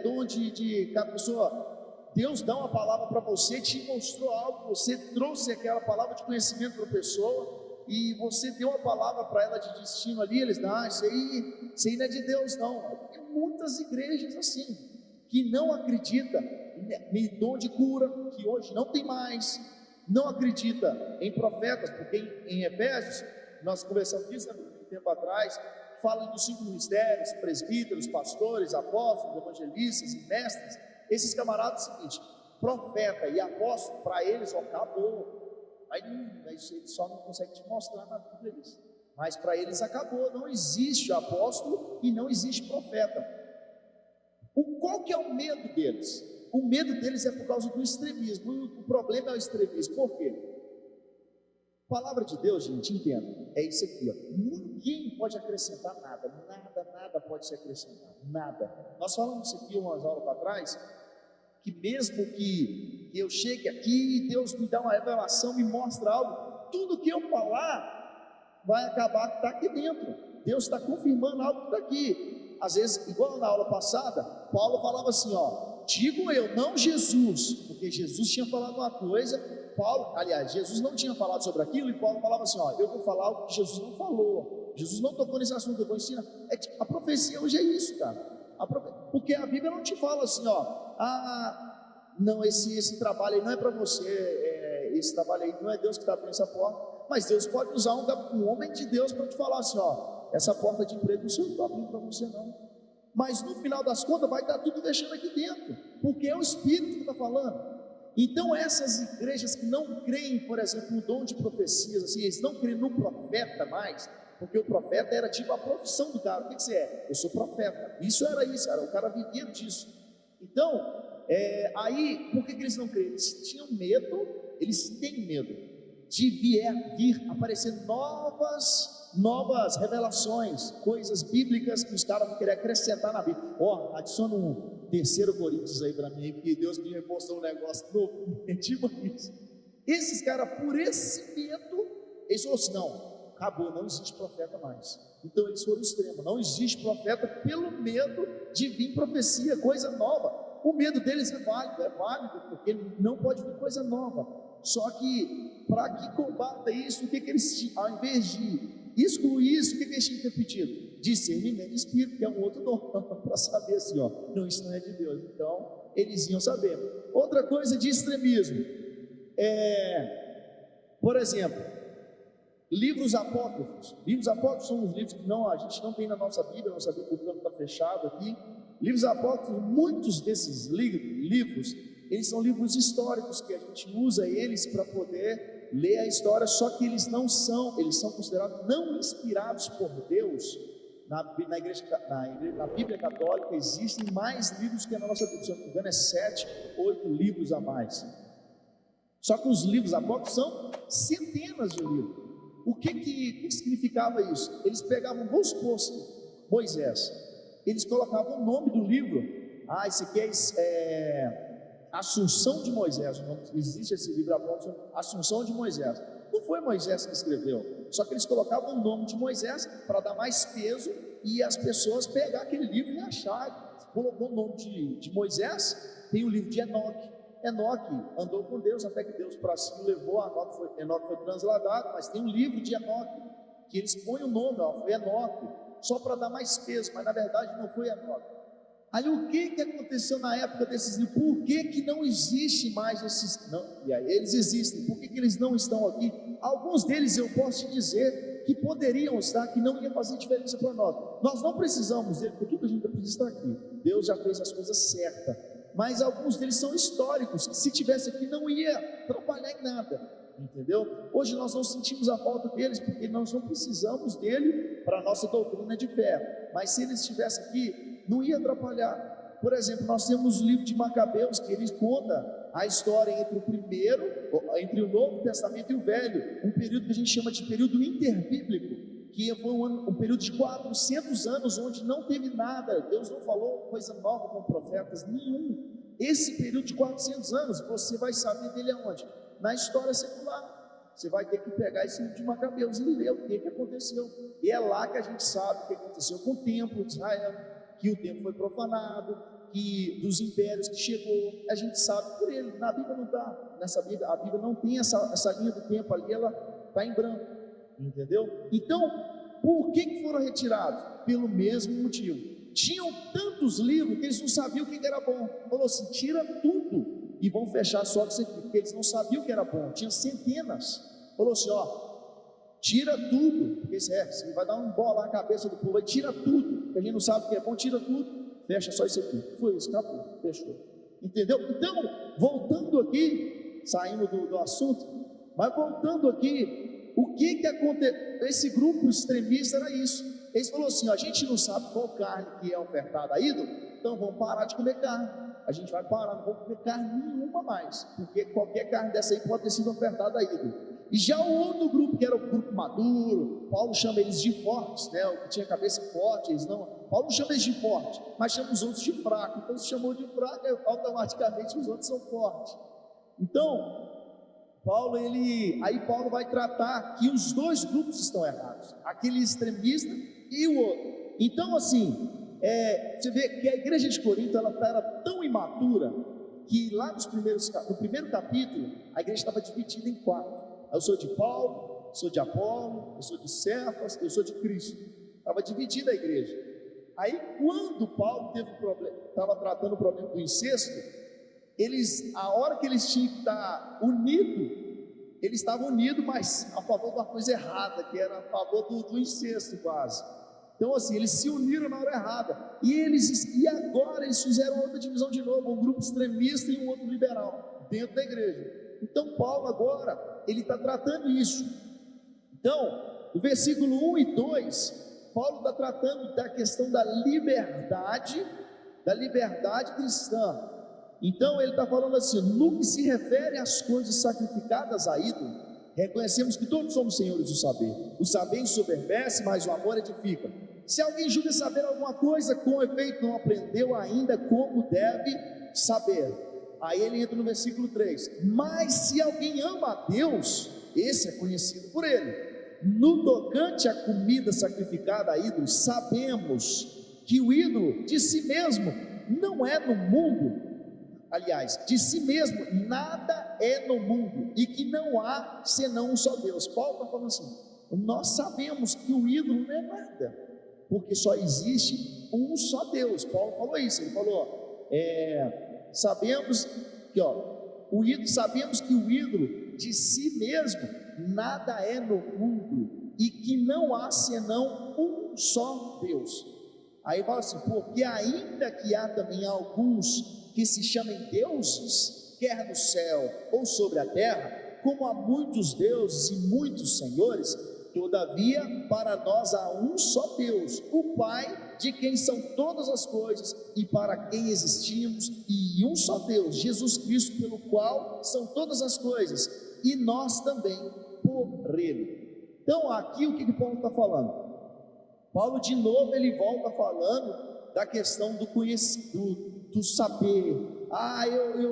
dom de cada pessoa, Deus dá uma palavra para você, te mostrou algo, você trouxe aquela palavra de conhecimento para a pessoa, e você deu uma palavra para ela de destino ali, eles dão, isso aí não é de Deus não. Tem muitas igrejas assim, que não acreditam em dom de cura, que hoje não tem mais, não acredita em profetas, porque em Efésios, nós conversamos disso há muito tempo atrás, fala dos 5 ministérios, presbíteros, pastores, apóstolos, evangelistas e mestres. Esses camaradas, é o seguinte, profeta e apóstolo, para eles, acabou. Aí isso eles só não conseguem te mostrar na Bíblia isso. Mas para eles acabou, não existe apóstolo e não existe profeta. Qual que é o medo deles? O medo deles é por causa do extremismo, o problema é o extremismo. Por quê? Palavra de Deus, gente, entenda, é isso aqui, ó. Ninguém pode acrescentar nada pode ser acrescentado, nada. Nós falamos isso aqui umas aulas para trás, que mesmo que eu chegue aqui e Deus me dá uma revelação, me mostra algo, tudo que eu falar vai acabar que está aqui dentro. Deus está confirmando algo que está aqui. Às vezes, igual na aula passada, Paulo falava assim, ó, digo eu, não Jesus, porque Jesus tinha falado uma coisa, Jesus não tinha falado sobre aquilo, e Paulo falava assim, ó, eu vou falar o que Jesus não falou, Jesus não tocou nesse assunto, eu vou ensinar. A profecia hoje é isso, cara, porque a Bíblia não te fala assim, ó, não, esse trabalho aí não é para você, esse trabalho aí não é Deus que está abrindo essa porta, mas Deus pode usar um homem de Deus para te falar assim, ó, essa porta de emprego não está abrindo para você não, mas no final das contas vai estar tudo deixando aqui dentro, porque é o Espírito que está falando. Então essas igrejas que não creem, por exemplo, no dom de profecias, assim, eles não creem no profeta mais, porque o profeta era tipo a profissão do cara. O que você é? Eu sou profeta. Isso, era o cara vivia disso. Então, aí, por que eles não creem? Eles tinham medo, eles têm medo de vir aparecer novas revelações, coisas bíblicas que os caras vão querer acrescentar na Bíblia. Adiciona um 3 Coríntios aí para mim, que Deus me mostrou um negócio novo, tipo isso. Esses caras, por esse medo, eles falaram assim, não, acabou, não existe profeta mais. Então eles foram extremos, não existe profeta pelo medo de vir profecia, coisa nova. O medo deles é válido, porque não pode vir coisa nova. Só que, para que combata isso, o que eles, ao invés de excluir isso, o que eles tinham que ter pedido? Discernimento de espírito, que é um outro dom, para saber assim, ó, não, isso não é de Deus. Então, eles iam saber. Outra coisa de extremismo, por exemplo, livros apócrifos. Livros apócrifos são os livros que a gente não tem na nossa Bíblia o plano está fechado aqui. Livros apócrifos, muitos desses livros, eles são livros históricos, que a gente usa eles para poder lê a história, só que eles são considerados não inspirados por Deus. Na Bíblia Católica existem mais livros que na nossa Bíblia, se eu não me engano é 7, 8 livros a mais. Só que os livros apócrifos são centenas de livros. O que significava isso? Eles pegavam, vamos supor, Moisés, eles colocavam o nome do livro. Esse aqui é Assunção de Moisés. Existe esse livro apócrifo, Assunção de Moisés. Não foi Moisés que escreveu, só que eles colocavam o nome de Moisés para dar mais peso e as pessoas pegar aquele livro e achar. Colocou o nome de Moisés, tem o livro de Enoque. Enoque andou com Deus até que Deus para si o levou. Enoque foi transladado, mas tem um livro de Enoque que eles põem o nome, foi Enoque, só para dar mais peso, mas na verdade não foi Enoque. Aí o que aconteceu na época desses livros? Por que não existe mais esses? Não, e aí eles existem, por que eles não estão aqui? Alguns deles eu posso te dizer que poderiam estar, que não ia fazer diferença para nós. Nós não precisamos dele, porque tudo que a gente precisa estar aqui. Deus já fez as coisas certas. Mas alguns deles são históricos, que se tivesse aqui não ia atrapalhar em nada, entendeu? Hoje nós não sentimos a falta deles, porque nós não precisamos dele para a nossa doutrina de fé. Mas se eles estivessem aqui, não ia atrapalhar. Por exemplo, nós temos o livro de Macabeus, que ele conta a história entre o Novo Testamento e o Velho, um período que a gente chama de período interbíblico, que foi um período de 400 anos, onde não teve nada, Deus não falou coisa nova com profetas nenhum. Esse período de 400 anos, você vai saber dele aonde? Na história secular. Você vai ter que pegar esse livro de Macabeus e ler o que aconteceu, e é lá que a gente sabe o que aconteceu com o templo de Israel, que o templo foi profanado, que dos impérios que chegou, a gente sabe por ele. Na Bíblia não está, a Bíblia não tem essa linha do tempo ali, ela está em branco, entendeu? Então, por que foram retirados? Pelo mesmo motivo. Tinham tantos livros que eles não sabiam o que era bom. Falou assim: tira tudo e vão fechar só com isso aqui, porque eles não sabiam o que era bom. Tinha centenas. Falou assim: tira tudo, porque você vai dar um bola na cabeça do povo, aí tira tudo, que a gente não sabe o que é bom, tira tudo, fecha só isso aqui. Foi isso, acabou, fechou. Entendeu? Então, voltando aqui, saindo do assunto, mas voltando aqui, o que aconteceu? Esse grupo extremista era isso. Eles falaram assim: a gente não sabe qual carne que é ofertada a ídolo, então vamos parar de comer carne. A gente vai parar, não vamos comer carne nenhuma mais, porque qualquer carne dessa aí pode ter sido ofertada a ídolo. E já o outro grupo, que era o grupo maduro, Paulo chama eles de fortes, né? O que tinha cabeça forte, eles não. Paulo chama eles de forte, mas chama os outros de fraco. Então, se chamou de fraco, automaticamente os outros são fortes. Então, Paulo vai tratar que os dois grupos estão errados, aquele extremista e o outro. Então, assim, você vê que a igreja de Corinto ela era tão imatura que lá no primeiro capítulo a igreja estava dividida em 4. Eu sou de Paulo, sou de Apolo, eu sou de Cefas, eu sou de Cristo. Estava dividida a igreja. Aí quando Paulo estava tratando o problema do incesto, a hora que eles tinham que estar unidos, eles estavam unidos, mas a favor de uma coisa errada, que era a favor do incesto quase. Então assim, eles se uniram na hora errada, e agora eles fizeram outra divisão de novo, um grupo extremista e um outro liberal, dentro da igreja. Então Paulo agora, ele está tratando isso. Então, no versículo 1 e 2, Paulo está tratando da questão da liberdade cristã. Então ele está falando assim: no que se refere às coisas sacrificadas a ídolo, reconhecemos que todos somos senhores do saber. O saber ensoberbece, mas o amor edifica. Se alguém julga saber alguma coisa, com efeito não aprendeu ainda como deve saber. Aí ele entra no versículo 3: mas se alguém ama a Deus, esse é conhecido por ele. No tocante à comida sacrificada a ídolos, sabemos que o ídolo de si mesmo não é no mundo, aliás, de si mesmo nada é no mundo, e que não há senão um só Deus. Paulo está falando assim: nós sabemos que o ídolo não é nada, porque só existe um só Deus. Paulo falou isso, ele falou, sabemos que o ídolo de si mesmo nada é no mundo, e que não há senão um só Deus. Aí fala assim: porque ainda que há também alguns que se chamem deuses, quer no céu ou sobre a terra, como há muitos deuses e muitos senhores, todavia para nós há um só Deus, o Pai, de quem são todas as coisas e para quem existimos, e um só Deus, Jesus Cristo, pelo qual são todas as coisas, e nós também por Ele. Então aqui o que Paulo está falando? Paulo de novo ele volta falando da questão do saber.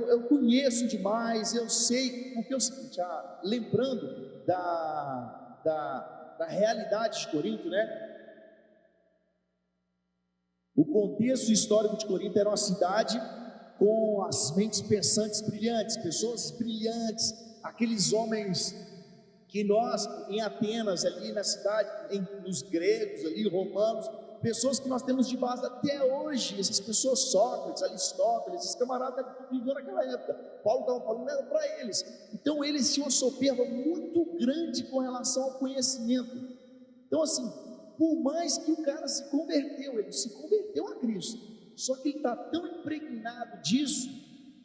Eu conheço demais, eu sei, porque é o seguinte, lembrando da realidade de Corinto, né? O contexto histórico de Corinto era uma cidade com as mentes pensantes brilhantes, pessoas brilhantes, aqueles homens que nós, em Atenas, ali na cidade, nos gregos, ali, romanos, pessoas que nós temos de base até hoje, essas pessoas, Sócrates, Aristóteles, esses camaradas que viviam naquela época, Paulo estava falando, era para eles. Então eles tinham uma soberba muito grande com relação ao conhecimento. Então assim, por mais que o cara se converteu, ele se converteu a Cristo, só que ele está tão impregnado disso,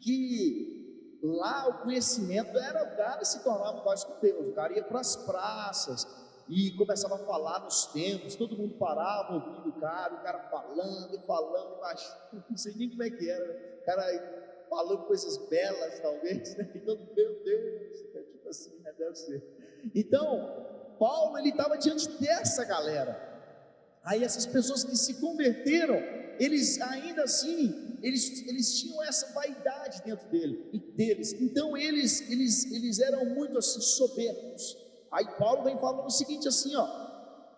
que lá o conhecimento era, o cara se tornava quase com Deus, o cara ia para as praças e começava a falar nos templos, todo mundo parava ouvindo o cara falando, mas não sei nem como é que era, o cara falando coisas belas talvez, né? Então, meu Deus, tipo assim, né? Deve ser. Então, Paulo, ele estava diante dessa galera, aí essas pessoas que se converteram, eles ainda assim, eles tinham essa vaidade dentro deles, então eles eram muito assim soberbos. Aí Paulo vem falando o seguinte assim,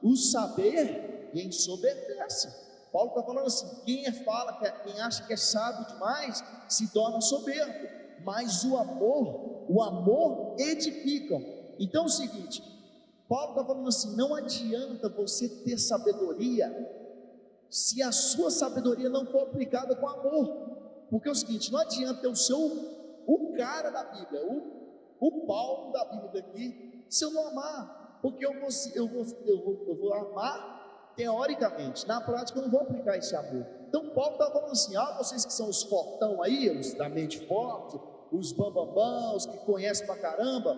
o saber ensoberbece. Paulo está falando assim, quem acha que é sábio demais, se torna soberbo, mas o amor edifica. Então é o seguinte, Paulo está falando assim, não adianta você ter sabedoria, se a sua sabedoria não for aplicada com amor, porque é o seguinte, não adianta o cara da Bíblia, o Paulo da Bíblia daqui, se eu não amar, porque eu vou amar teoricamente, na prática eu não vou aplicar esse amor. Então Paulo está falando assim, vocês que são os fortão aí, os da mente forte, os bambambãs, os que conhecem pra caramba,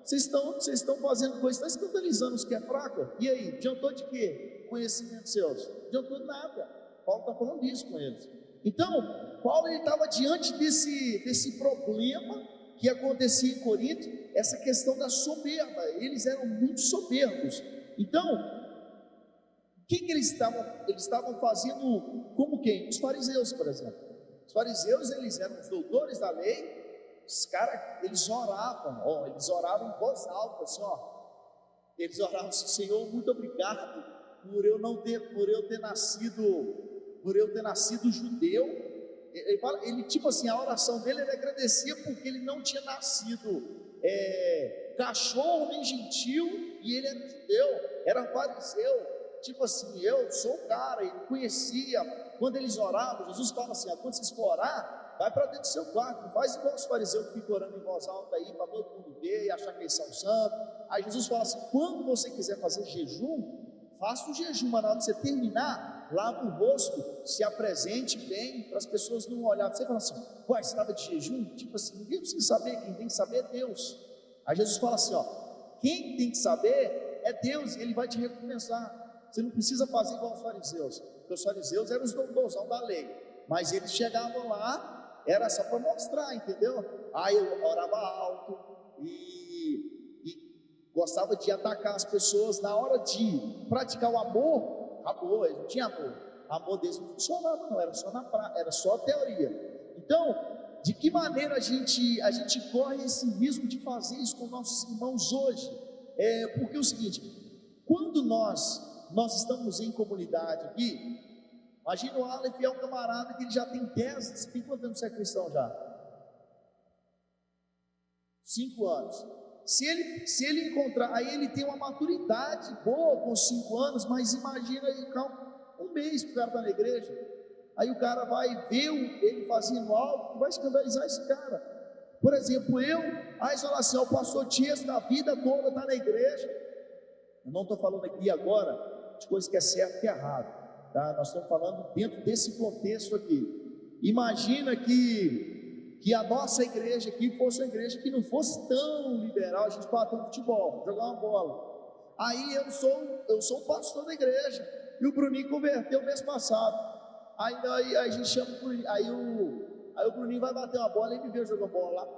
vocês estão fazendo coisa, estão escandalizando os que é fraco, e aí, adiantou de quê? Conhecimento seus, não adiantou nada. Paulo está falando disso com eles. Então, Paulo estava diante desse problema que acontecia em Corinto, essa questão da soberba, eles eram muito soberbos. Então, o que eles estavam? Eles estavam fazendo como quem? Os fariseus, por exemplo. Os fariseus, eles eram os doutores da lei, os caras, eles oravam em voz alta, assim, eles oravam assim, Senhor, muito obrigado por eu ter nascido judeu. Ele tipo assim, a oração dele, ele agradecia porque ele não tinha nascido cachorro nem gentil, e ele era judeu, era fariseu, tipo assim, eu sou o cara, ele conhecia. Quando eles oravam, Jesus fala assim, quando vocês for orar, vai para dentro do seu quarto, não faz igual os fariseus que ficam orando em voz alta aí, para todo mundo ver e achar que eles são santos. Aí Jesus fala assim, quando você quiser fazer jejum, faça o jejum, mas na hora de você terminar, lava o rosto, se apresente bem, para as pessoas não olharem. Você fala assim, você estava de jejum? Tipo assim, ninguém precisa saber, quem tem que saber é Deus. Aí Jesus fala assim, quem tem que saber é Deus, e Ele vai te recompensar. Você não precisa fazer igual os fariseus, porque os fariseus eram os doutores da lei, mas eles chegavam lá, era só para mostrar, entendeu? Aí eu orava alto e gostava de atacar as pessoas. Na hora de praticar o amor, acabou, eles não tinham amor. O amor deles não funcionava, não, era só era só teoria. Então, de que maneira a gente corre esse risco de fazer isso com nossos irmãos hoje? Porque é o seguinte, quando nós estamos em comunidade aqui, imagina o Aleph é um camarada que ele já tem 10, tem quantos anos você é cristão já? 5 anos. Se ele encontrar, aí ele tem uma maturidade boa com 5 anos, mas imagina aí, um mês para o cara estar na igreja, aí o cara vai ver ele fazendo algo, vai escandalizar esse cara. Por exemplo, aí você fala assim, o pastor Tias da vida toda está na igreja. Eu não estou falando aqui agora de coisa que é certo e que é errado, tá? Nós estamos falando dentro desse contexto aqui. Imagina que que a nossa igreja aqui fosse uma igreja que não fosse tão liberal, a gente bater no futebol, jogar uma bola. Aí eu sou o pastor da igreja, e o Bruninho converteu mês passado. Aí a gente chama o Bruninho, aí o Bruninho vai bater uma bola e me vê jogando bola lá.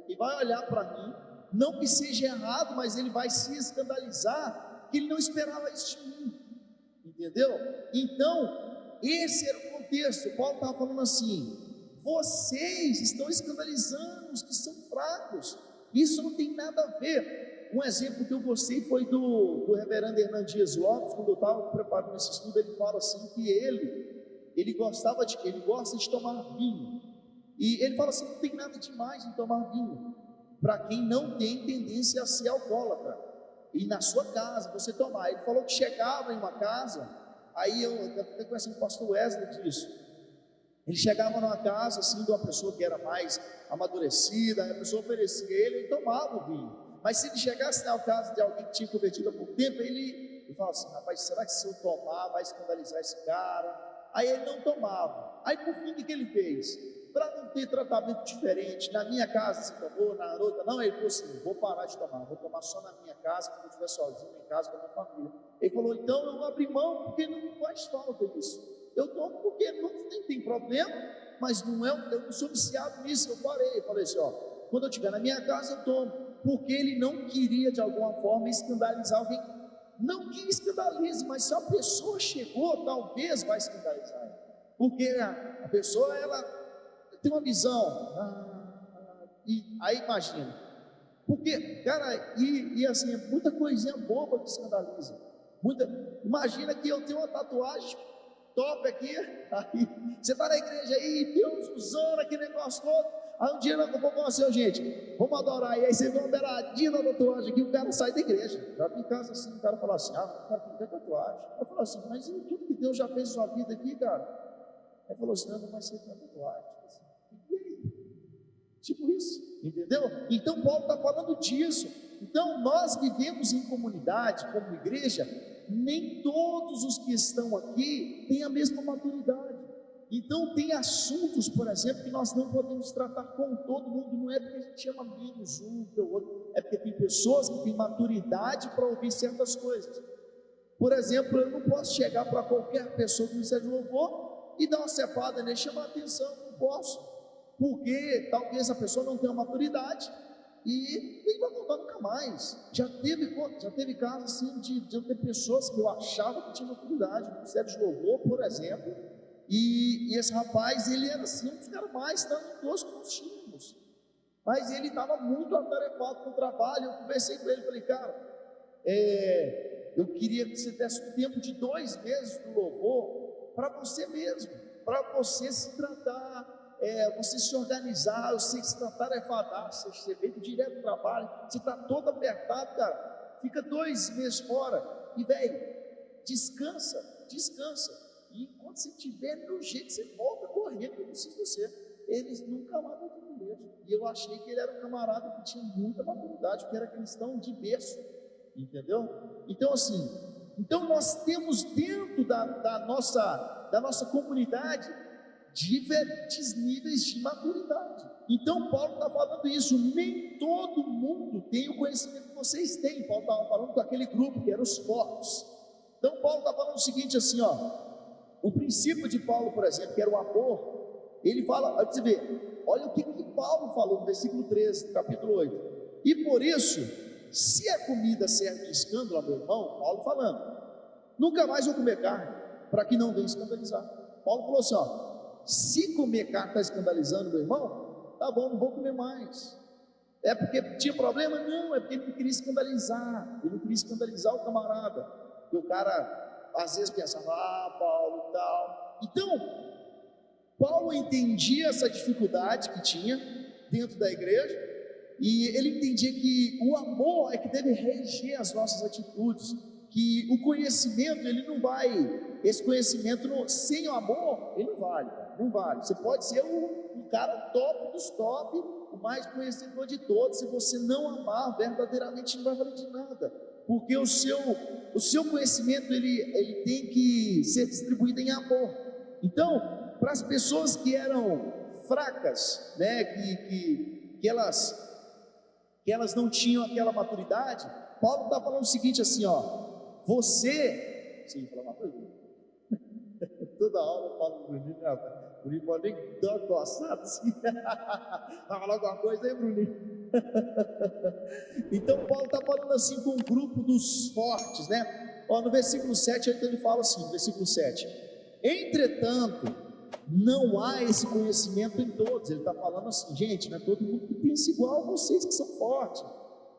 E vai olhar para mim, não que seja errado, mas ele vai se escandalizar, que ele não esperava isso de mim, entendeu? Então, esse era o contexto. Paulo estava falando assim: vocês estão escandalizando os que são fracos, isso não tem nada a ver. Um exemplo que eu gostei foi do reverendo Hernando Dias Lopes. Quando eu estava preparando esse estudo, ele fala assim que ele gosta de tomar vinho, e ele fala assim: não tem nada demais em tomar vinho, para quem não tem tendência a ser alcoólatra, e na sua casa você tomar. Ele falou que chegava em uma casa, aí eu até conheci o pastor Wesley disso, ele chegava numa casa assim de uma pessoa que era mais amadurecida, a pessoa oferecia ele tomava o vinho. Mas se ele chegasse na casa de alguém que tinha convertido há pouco tempo, ele falava assim: rapaz, será que se eu tomar vai escandalizar esse cara? Aí ele não tomava. Aí por fim, o que ele fez? Para não ter tratamento diferente, na minha casa se tomou, na outra não, ele falou assim: vou parar de tomar, vou tomar só na minha casa, quando eu estiver sozinho em casa com a minha família. Ele falou: então eu vou abrir mão, porque não faz falta isso. Eu tomo porque não tem problema, mas não é, eu não sou viciado nisso. Eu parei, eu falei assim: ó, quando eu estiver na minha casa eu tomo, porque ele não queria de alguma forma escandalizar alguém. Não que escandalize, mas se a pessoa chegou, talvez vai escandalizar, porque a pessoa, ela tem uma visão, e aí imagina, porque, cara, e assim, é muita coisinha boba que escandaliza, imagina que eu tenho uma tatuagem top aqui, aí você está na igreja aí, Deus usando aquele negócio todo, aí um dia nós vamos assim: gente, vamos adorar, e aí você vê uma beiradinha da tatuagem aqui, o cara sai da igreja, já fica em casa assim, o cara fala assim: o cara tem tatuagem. Eu falo assim: mas e tudo que Deus já fez na sua vida aqui, cara? Ele falou assim: não, mas você tem tatuagem. E aí? Tipo isso, entendeu? Então Paulo está falando disso. Então nós vivemos em comunidade, como igreja, nem todos os que estão aqui têm a mesma maturidade. Então tem assuntos, por exemplo, que nós não podemos tratar com todo mundo. Não é porque a gente chama menos um que o outro, é porque tem pessoas que têm maturidade para ouvir certas coisas. Por exemplo, eu não posso chegar para qualquer pessoa do Ministério de Louvor e dar uma cepada nele, chamar a atenção. Não posso, porque talvez a pessoa não tenha maturidade e nem vai voltar nunca mais. Já teve casos assim de eu ter pessoas que eu achava que tinham maturidade no Ministério de Louvor, por exemplo, e esse rapaz, ele era assim, um dos caras mais talentosos que nós tínhamos, mas ele estava muito atarefado com o trabalho. Eu conversei com ele, falei: cara, eu queria que você desse um tempo de 2 meses no louvor para você mesmo, para você se tratar, você se organizar. Eu sei que você está atarefado, você veio direto do trabalho, você está todo apertado, cara, fica 2 meses fora e, velho, descansa, e quando você estiver no jeito, você volta correndo, que eu preciso de você. Eles nunca mais vão ter medo. E eu achei que ele era um camarada que tinha muita maturidade, porque era cristão de berço, entendeu? Então assim, nós temos dentro da nossa comunidade diferentes níveis de maturidade. Então Paulo está falando isso: nem todo mundo tem o conhecimento que vocês têm. Paulo estava falando com aquele grupo que eram os fortes. Então Paulo está falando o seguinte assim, ó, o princípio de Paulo, por exemplo, que era o amor. Ele fala, olha você ver, olha o que Paulo falou no versículo 13, do capítulo 8. E por isso, se a comida serve de escândalo, meu irmão, Paulo falando, nunca mais vou comer carne, para que não venha escandalizar. Paulo falou assim, ó, se comer carne está escandalizando meu irmão, tá bom, não vou comer mais. É porque tinha problema? Não, é porque ele não queria escandalizar, o camarada. E o cara às vezes pensava: Paulo e tal. Então Paulo entendia essa dificuldade que tinha dentro da igreja, e ele entendia que o amor é que deve reger as nossas atitudes, que o conhecimento, ele não vai, esse conhecimento sem o amor, ele não vale. Você pode ser o cara top dos top, o mais conhecedor de todos, se você não amar verdadeiramente, não vai valer de nada, porque o seu conhecimento, ele tem que ser distribuído em amor. Então, para as pessoas que eram fracas, né, que elas não tinham aquela maturidade. Paulo está falando o seguinte assim, ó, você, sim, fala uma coisa, toda hora eu falo pro Bruninho, o Bruninho pode nem dar uma coçada assim, vai falar alguma coisa aí, Bruninho? Então Paulo está falando assim com um grupo dos fortes, né? Ó, no versículo 7, então ele fala assim, no versículo 7, entretanto, não há esse conhecimento em todos. Ele está falando assim, gente, não é todo mundo que pensa igual a vocês que são fortes.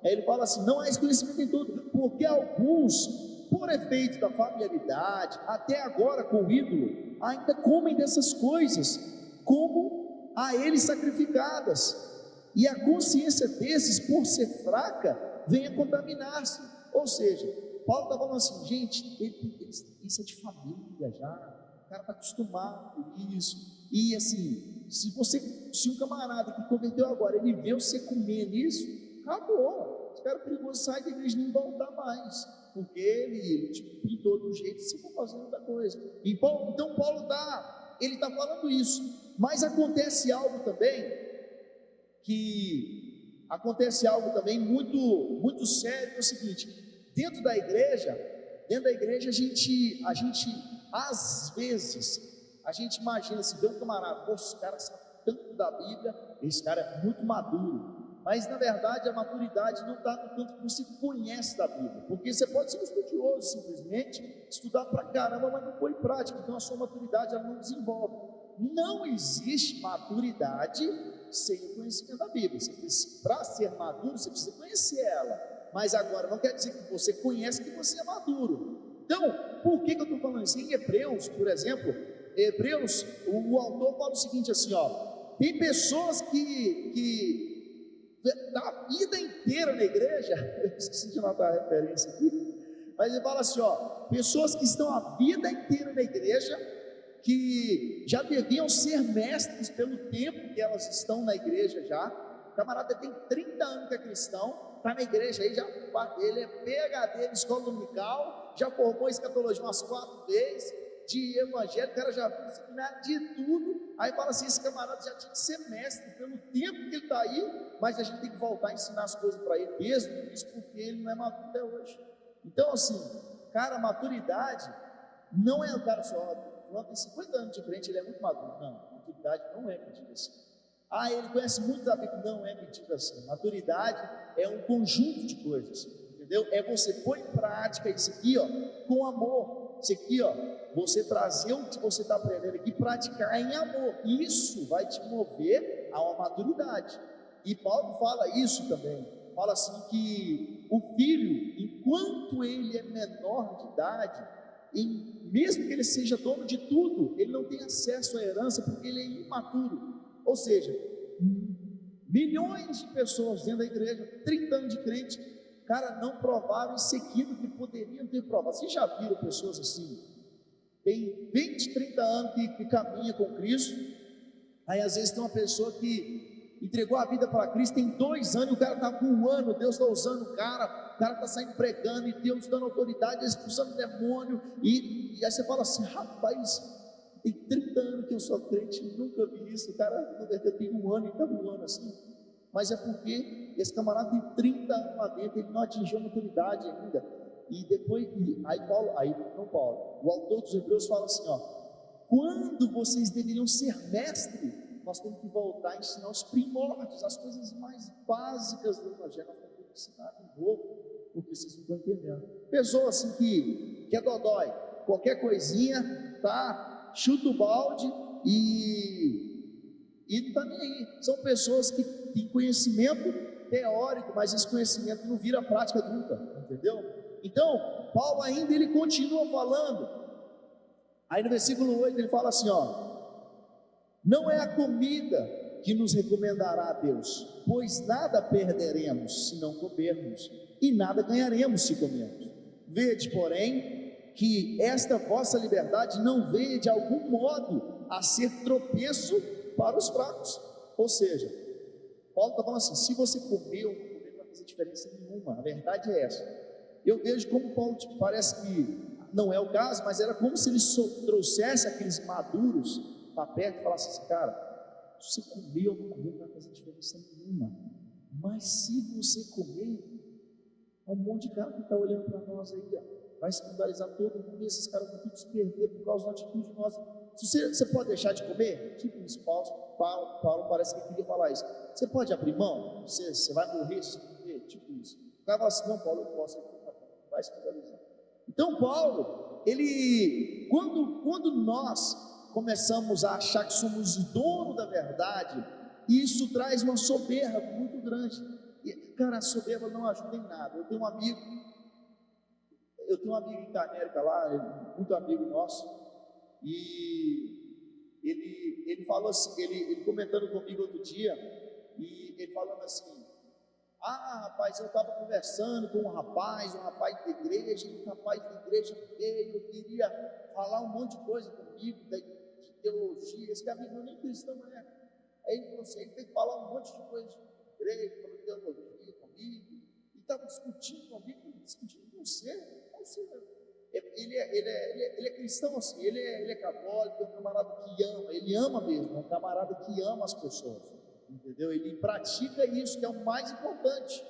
Aí ele fala assim, não há esse conhecimento em todos, porque alguns, por efeito da familiaridade, até agora com o ídolo, ainda comem dessas coisas, como a eles sacrificadas, e a consciência desses, por ser fraca, vem a contaminar-se. Ou seja, Paulo está falando assim, gente, isso é de família já, o cara está acostumado com isso, e assim, se um camarada que converteu agora, ele vê você comendo isso, acabou, esse cara é perigoso, sai da igreja e não voltar mais, porque ele tipo, pintou de um jeito, se for fazendo outra coisa. Então Paulo está falando isso, mas acontece algo também muito, muito sério, é o seguinte, dentro da igreja a gente às vezes, a gente imagina assim, vê um camarada, poxa, esse cara sabe tanto da Bíblia, esse cara é muito maduro, mas na verdade a maturidade não está no tanto que você conhece da Bíblia, porque você pode ser um estudioso simplesmente, estudar pra caramba, mas não põe em prática, então a sua maturidade ela não desenvolve. Não existe maturidade sem o conhecimento da Bíblia. Para ser maduro, você precisa conhecer ela, mas agora não quer dizer que você conhece que você é maduro. Então, por que eu estou falando isso? Em Hebreus, por exemplo, o autor fala o seguinte assim, ó, tem pessoas que da vida inteira na igreja, eu esqueci de anotar a referência aqui, mas ele fala assim, ó, pessoas que estão a vida inteira na igreja, que já deviam ser mestres pelo tempo que elas estão na igreja já. O camarada tem 30 anos que é cristão, está na igreja aí, ele é PhD em escola dominical, já formou escatologia umas 4 vezes, de evangelho, o cara já viu seminário de tudo. Aí fala assim, esse camarada já tinha que ser mestre pelo tempo que ele está aí, mas a gente tem que voltar a ensinar as coisas para ele mesmo, isso porque ele não é maduro até hoje. Então assim, cara, maturidade não é o cara só, tem 50 anos de crente, ele é muito maduro. Não, maturidade não é medida assim. Ele conhece muito da Bíblia, não é medida assim. Maturidade é um conjunto de coisas, entendeu? É você pôr em prática isso aqui, ó, com amor. Isso aqui, ó, você trazer o que você está aprendendo aqui, praticar em amor. Isso vai te mover a uma maturidade. E Paulo fala isso também. Fala assim que o filho, enquanto ele é menor de idade, mesmo que ele seja dono de tudo, ele não tem acesso à herança porque ele é imaturo. Ou seja, milhões de pessoas dentro da igreja, 30 anos de crente, cara, não provaram isso aquilo que poderiam ter provado. Vocês já viram pessoas assim, tem 20, 30 anos que caminha com Cristo, aí às vezes tem uma pessoa que entregou a vida para Cristo, tem 2 anos, e o cara está com 1 ano, Deus está usando o cara está saindo pregando, e Deus dando autoridade, expulsando demônio, e aí você fala assim, rapaz, tem 30 anos que eu sou crente, nunca vi isso, o cara converteu, tem 1 ano e está voando assim, mas é porque esse camarada tem 30 anos lá dentro, ele não atingiu a maturidade ainda, e depois, o autor dos Hebreus fala assim, ó, quando vocês deveriam ser mestre, nós temos que voltar a ensinar os primórdios, as coisas mais básicas do evangelho, nós temos que ensinar de novo, porque vocês não estão entendendo. Pessoa assim que é dodói, qualquer coisinha, tá, chuta o balde e não está nem aí. São pessoas que têm conhecimento teórico, mas esse conhecimento não vira prática nunca, entendeu? Então, Paulo ainda ele continua falando, aí no versículo 8 ele fala assim, ó, não é a comida que nos recomendará a Deus, pois nada perderemos se não comermos, e nada ganharemos se comermos. Vede, porém, que esta vossa liberdade não venha de algum modo a ser tropeço para os fracos. Ou seja, Paulo está falando assim, se você comer ou não comer, não vai fazer diferença nenhuma, a verdade é essa. Eu vejo como Paulo, parece que não é o caso, mas era como se ele trouxesse aqueles maduros para perto e falasse assim, cara, Se você comer ou não comer, não vai fazer diferença nenhuma. Mas se você comer, há um monte de cara que está olhando para nós aí, ó, vai escandalizar todo mundo, e esses caras vão tudo se perder por causa da atitude nossa. Você pode deixar de comer? Tipo isso, Paulo parece que queria falar isso. Você pode abrir mão? Você vai morrer se você comer? Tipo isso. O cara fala assim, não, Paulo, eu posso, vai escandalizar. Então Paulo, quando nós começamos a achar que somos o dono da verdade, isso traz uma soberba muito grande. E, cara, a soberba não ajuda em nada. Eu tenho um amigo em Canérica lá, muito amigo nosso, e ele falou assim, ele comentando comigo outro dia, e ele falando assim, rapaz, eu estava conversando com um rapaz da igreja, e o rapaz da igreja veio, queria falar um monte de coisa comigo, de teologia, esse amigo meu nem cristão é. Aí ele falou assim, ele tem que falar um monte de coisa de igreja, falou de teologia comigo, e estava discutindo comigo, discutindo com você. Ele é cristão assim, ele é católico, é um camarada que ama, ele ama mesmo, é um camarada que ama as pessoas, entendeu? Ele pratica isso, que é o mais importante.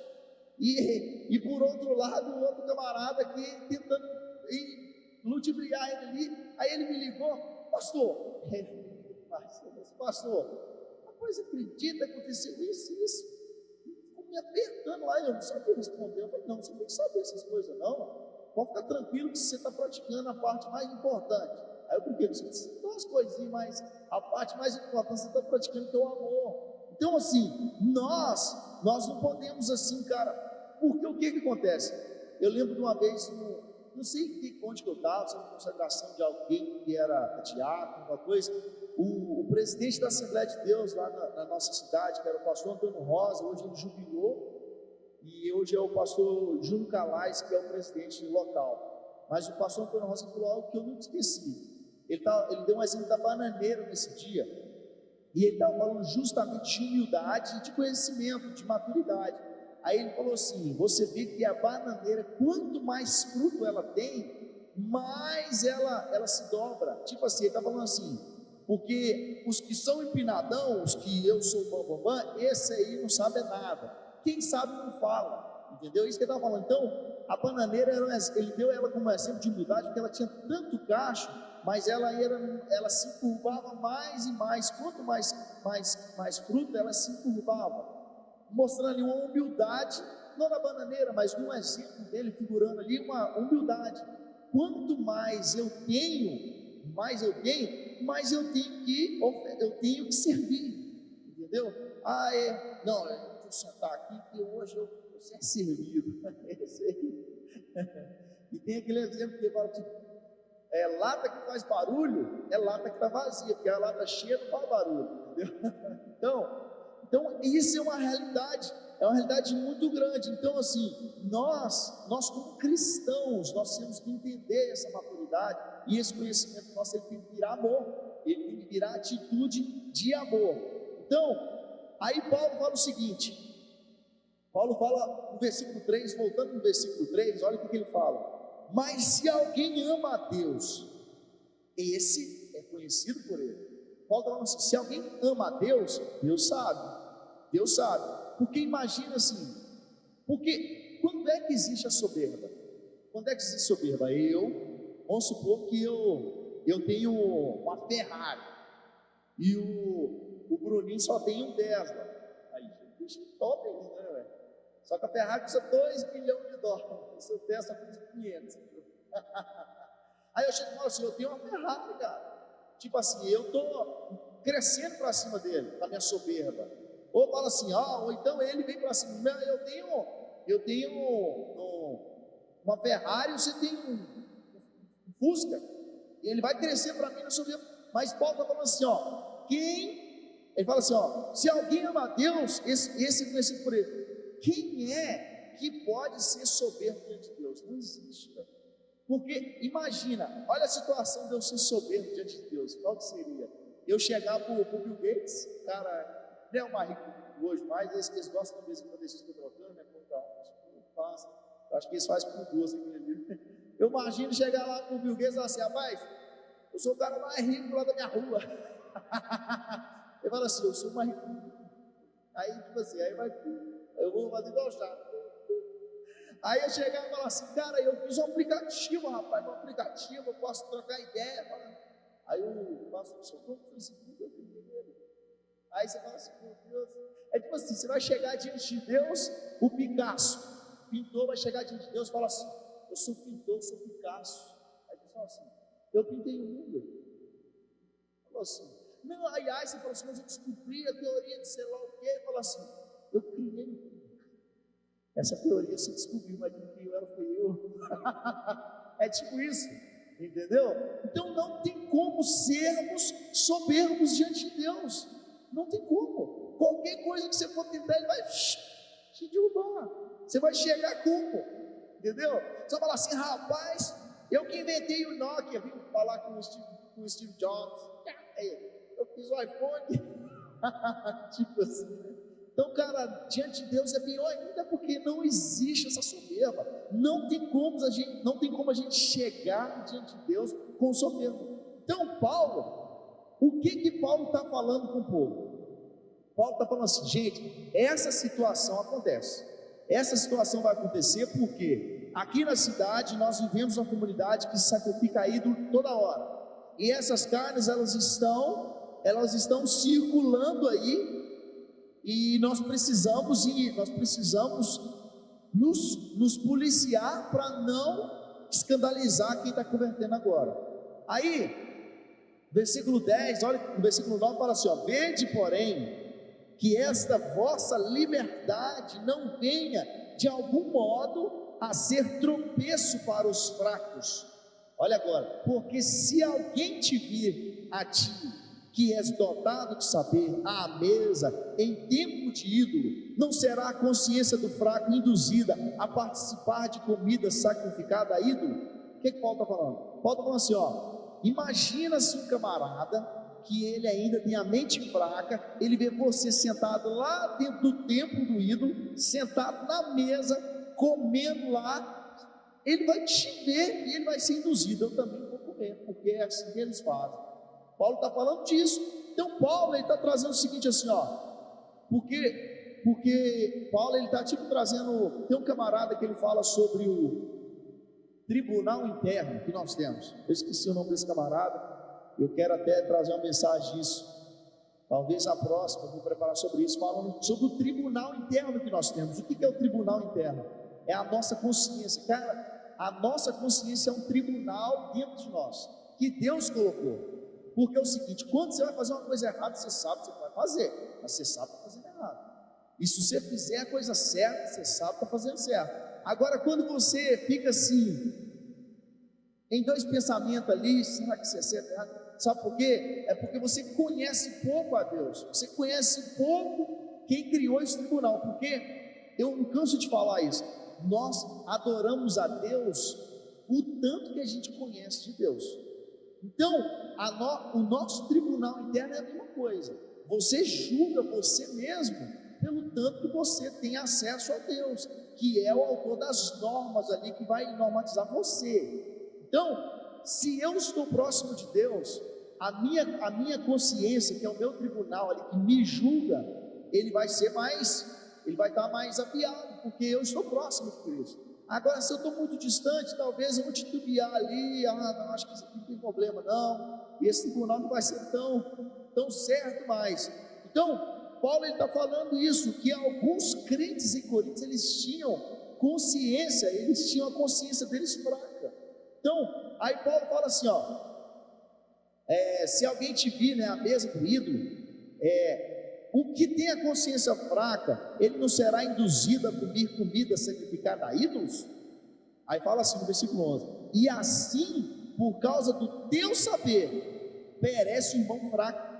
E por outro lado, o outro camarada que tentando ludibriar ele ali, aí ele me ligou, pastor, rapaz, acredita que aconteceu isso, ficou me apertando lá, eu não sabia responder. Eu falei, não, você tem que saber essas coisas não, pode ficar tranquilo que você está praticando a parte mais importante. Aí eu brinquei, você precisa dar umas coisinhas, mas a parte mais importante você está praticando, que é o amor. Então assim, nós não podemos assim, cara, porque o que acontece? Eu lembro de uma vez, não sei onde que eu estava, se era uma consagração de alguém que era diácono, uma coisa, o presidente da Assembleia de Deus lá na nossa cidade, que era o pastor Antônio Rosa, hoje ele jubilou, e hoje é o pastor Júnior Calais, que é o presidente local. Mas o pastor Antônio Rosa falou algo que eu nunca esqueci. Ele deu um exemplo da bananeira nesse dia, e ele estava falando justamente de humildade, de conhecimento, de maturidade. Aí ele falou assim, você vê que a bananeira, quanto mais fruto ela tem, mais ela se dobra. Tipo assim, ele está falando assim, porque os que são empinadão, os que eu sou bambambam, esse aí não sabe nada, quem sabe não fala, entendeu? Isso que ele estava falando. Então a bananeira, ele deu ela como exemplo de humildade, porque ela tinha tanto cacho, mas ela se curvava mais e mais, quanto mais fruto ela se curvava, mostrando ali uma humildade, não na bananeira, mas num exemplo dele, figurando ali uma humildade. Quanto mais eu tenho, mais eu tenho que servir, entendeu? Não, deixa eu sentar aqui, que hoje eu vou ser servido. E tem aquele exemplo que fala, tipo, lata que faz barulho, é lata que está vazia, porque a lata cheia não faz barulho, entendeu? Então isso é uma realidade muito grande. Então assim, nós como cristãos, nós temos que entender essa maturidade, e esse conhecimento nosso, ele tem que virar amor, ele tem que virar atitude de amor. Então, aí Paulo fala o seguinte, Paulo fala no versículo 3, voltando no versículo 3, olha o que ele fala, mas se alguém ama a Deus, esse é conhecido por ele. Paulo está falando assim, se alguém ama a Deus, Deus sabe, porque imagina assim, porque quando é que existe a soberba? Quando é que existe soberba? Vamos supor que eu tenho uma Ferrari, e o Bruninho só tem um Tesla, aí bicho top ainda, né, velho? Só que a Ferrari custa $2 milhões, o seu Tesla custa 500. Aí eu chego e falo assim, eu tenho uma Ferrari, cara. Tipo assim, eu estou crescendo para cima dele, da minha soberba. Ou fala assim, ou então ele vem para cima, eu tenho uma Ferrari, você tem um Fusca, e ele vai crescer para mim na soberba. Mas Paulo está falando assim, ele fala assim, se alguém ama a Deus, esse é conhecido por ele. Quem é que pode ser soberbo diante de Deus? Não existe, velho. Porque imagina, olha a situação de eu ser soberbo diante de Deus, qual que seria? Eu chegar para o Bill Gates, cara, não é o mais rico hoje, mas eles gostam de vez em quando eles ficam trocando, né? Eu acho que eles fazem por duas aqui ali. Eu imagino chegar lá para o Bill Gates e falar assim, rapaz, eu sou o cara mais rico lá da minha rua. fala assim, eu sou uma... Aí, tipo assim, eu vou fazer igual chato. Aí eu chegava e falava assim, cara, eu fiz um aplicativo, rapaz, um aplicativo, eu posso trocar ideia. Aí o pastor disse, como foi esse vídeo? Eu criei ele. Aí você fala assim, meu Deus, é tipo assim, você vai chegar diante de Deus, o Picasso, o pintor vai chegar diante de Deus e fala assim, eu sou pintor, eu sou Picasso. Aí você fala assim, eu pintei o mundo. Falou assim, não, aí você fala assim, mas eu descobri a teoria de sei lá o quê, fala assim, eu criei o mundo. Essa teoria se descobriu, mas quem criou ela foi eu. É tipo isso, entendeu? Então não tem como sermos soberbos diante de Deus. Não tem como. Qualquer coisa que você for tentar, ele vai te derrubar. Você vai chegar como? Entendeu? Você vai falar assim, rapaz, eu que inventei o Nokia, viu? Falar com o Steve Jobs. Eu fiz o iPhone. Tipo assim, né? Então, cara, diante de Deus é pior ainda, porque não existe essa soberba. Não tem como a gente chegar diante de Deus com soberba. Então, Paulo, o que Paulo está falando com o povo? Paulo está falando assim, gente, essa situação acontece. Essa situação vai acontecer porque aqui na cidade nós vivemos uma comunidade que sacrifica ídolo toda hora. E essas carnes, elas estão circulando aí. E nós precisamos nos policiar para não escandalizar quem está convertendo agora. Aí, versículo 10, olha, no versículo 9 fala assim, ó, vede porém, que esta vossa liberdade não venha de algum modo a ser tropeço para os fracos. Olha agora, porque se alguém te vir a ti, que és dotado de saber, à mesa, em tempo de ídolo, não será a consciência do fraco induzida a participar de comida sacrificada a ídolo? O que Paulo está falando? Paulo está falando assim, ó, imagina-se um camarada, que ele ainda tem a mente fraca, ele vê você sentado lá dentro do templo do ídolo, sentado na mesa, comendo lá, ele vai te ver e ele vai ser induzido, eu também vou comer, porque é assim que eles fazem. Paulo está falando disso. Então Paulo está trazendo o seguinte assim, ó, porque Paulo ele está tipo trazendo, tem um camarada que ele fala sobre o tribunal interno que nós temos. Eu esqueci o nome desse camarada, eu quero até trazer uma mensagem disso, talvez a próxima eu vou preparar sobre isso, falando sobre o tribunal interno que nós temos. O que é o tribunal interno? É a nossa consciência, cara, a nossa consciência é um tribunal dentro de nós, que Deus colocou. Porque é o seguinte, quando você vai fazer uma coisa errada, você sabe que você vai fazer, mas você sabe que está fazendo errado. E se você fizer a coisa certa, você sabe que está fazendo certo. Agora, quando você fica assim, em dois pensamentos ali, será que você é certo ou errado? Sabe por quê? É porque você conhece pouco a Deus, você conhece pouco quem criou esse tribunal. Porque eu não canso de falar isso, nós adoramos a Deus o tanto que a gente conhece de Deus. Então, o nosso tribunal interno é a mesma coisa. Você julga você mesmo pelo tanto que você tem acesso a Deus, que é o autor das normas ali, que vai normatizar você. Então, se eu estou próximo de Deus, a minha consciência, que é o meu tribunal ali, que me julga, ele vai estar mais afiado, porque eu estou próximo de Cristo. Agora, se eu estou muito distante, talvez eu vou titubear ali, não, acho que isso aqui não tem problema não, e esse tribunal não vai ser tão certo mais. Então, Paulo está falando isso, que alguns crentes em Corinto, eles tinham a consciência deles fraca. Então, aí Paulo fala assim, ó, se alguém te vir, né, à mesa do ídolo, o que tem a consciência fraca, ele não será induzido a comer comida sacrificada a ídolos? Aí fala assim no versículo 11, e assim, por causa do teu saber, perece o irmão fraco,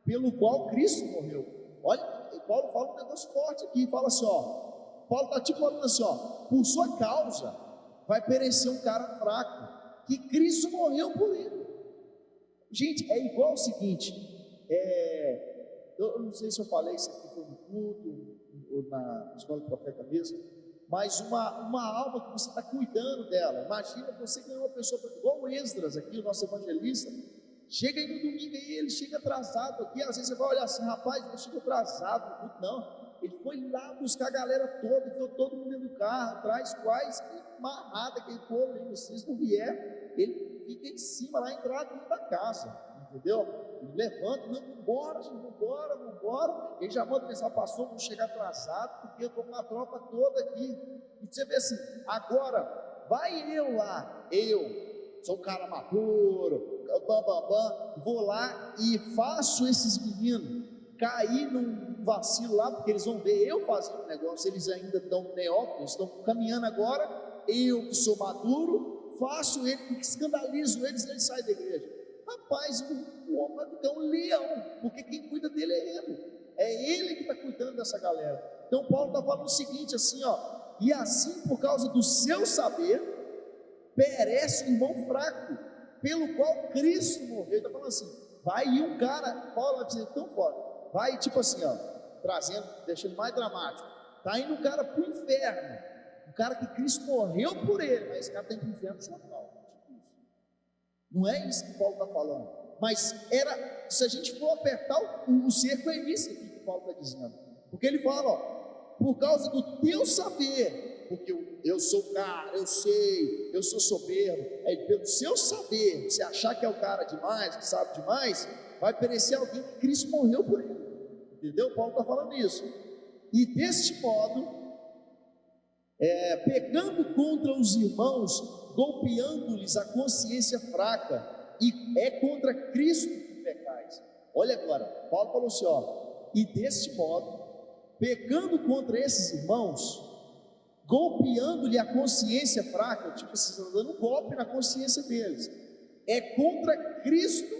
pelo qual Cristo morreu. Olha, Paulo fala um negócio forte aqui, fala assim, ó, Paulo está tipo falando assim, ó, por sua causa, vai perecer um cara fraco, que Cristo morreu por ele. Gente, é igual o seguinte, eu não sei se eu falei isso aqui foi no culto ou na escola do profeta mesmo, mas uma alma que você está cuidando dela. Imagina você ganhar uma pessoa igual o Esdras aqui, o nosso evangelista, Chega aí no domingo aí, ele chega atrasado aqui, às vezes você vai olhar assim, rapaz, ele chegou atrasado, não, ele foi lá buscar a galera toda, enfiou todo mundo dentro do carro, traz quase que marrada aquele povo aí, vocês não vier, ele fica em cima lá, entrado dentro da casa, entendeu? Ele levanta, não, vambora, gente, vambora, ele já manda pensar, passou, vamos chegar atrasado, porque eu estou com uma tropa toda aqui, e você vê assim, agora, vai eu lá, eu, sou um cara maduro, vou lá e faço esses meninos cair num vacilo lá, porque eles vão ver eu fazendo o negócio, eles ainda estão neófitos, estão caminhando agora, eu que sou maduro, faço ele, escandalizo eles, eles saem da igreja. Rapaz, o homem vai ficar um leão, porque quem cuida dele é ele que está cuidando dessa galera. Então Paulo está falando o seguinte, assim, ó, e assim por causa do seu saber, perece o irmão fraco, pelo qual Cristo morreu. Ele está falando assim, vai ir um cara, Paulo vai dizer tão forte, vai tipo assim, ó, trazendo, deixando mais dramático, está indo um cara para o inferno, um cara que Cristo morreu por ele, mas esse cara tem que ir para o inferno total. Não é isso que Paulo está falando, mas era, se a gente for apertar o cerco, é isso aqui que Paulo está dizendo, porque ele fala, ó, por causa do teu saber, porque eu sou cara, eu sei, eu sou soberbo, pelo seu saber, se achar que é o cara demais, que sabe demais, vai perecer alguém que Cristo morreu por ele, entendeu? Paulo está falando isso, e deste modo, pecando contra os irmãos, golpeando-lhes a consciência fraca, e é contra Cristo que pecais. Olha agora, Paulo falou assim, ó, e deste modo, pecando contra esses irmãos, golpeando-lhe a consciência fraca, tipo, vocês estão dando um golpe na consciência deles, é contra Cristo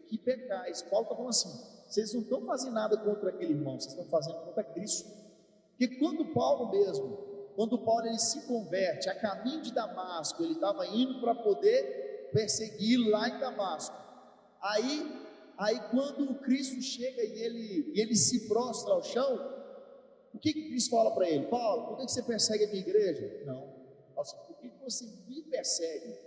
que pecais. Paulo está falando assim, vocês não estão fazendo nada contra aquele irmão, vocês estão fazendo contra Cristo, porque quando Paulo ele se converte a caminho de Damasco, ele estava indo para poder perseguir lá em Damasco, aí quando Cristo chega e ele se prostra ao chão, o que Cristo fala para ele? Paulo, por que você persegue a minha igreja? Não, nossa, por que você me persegue?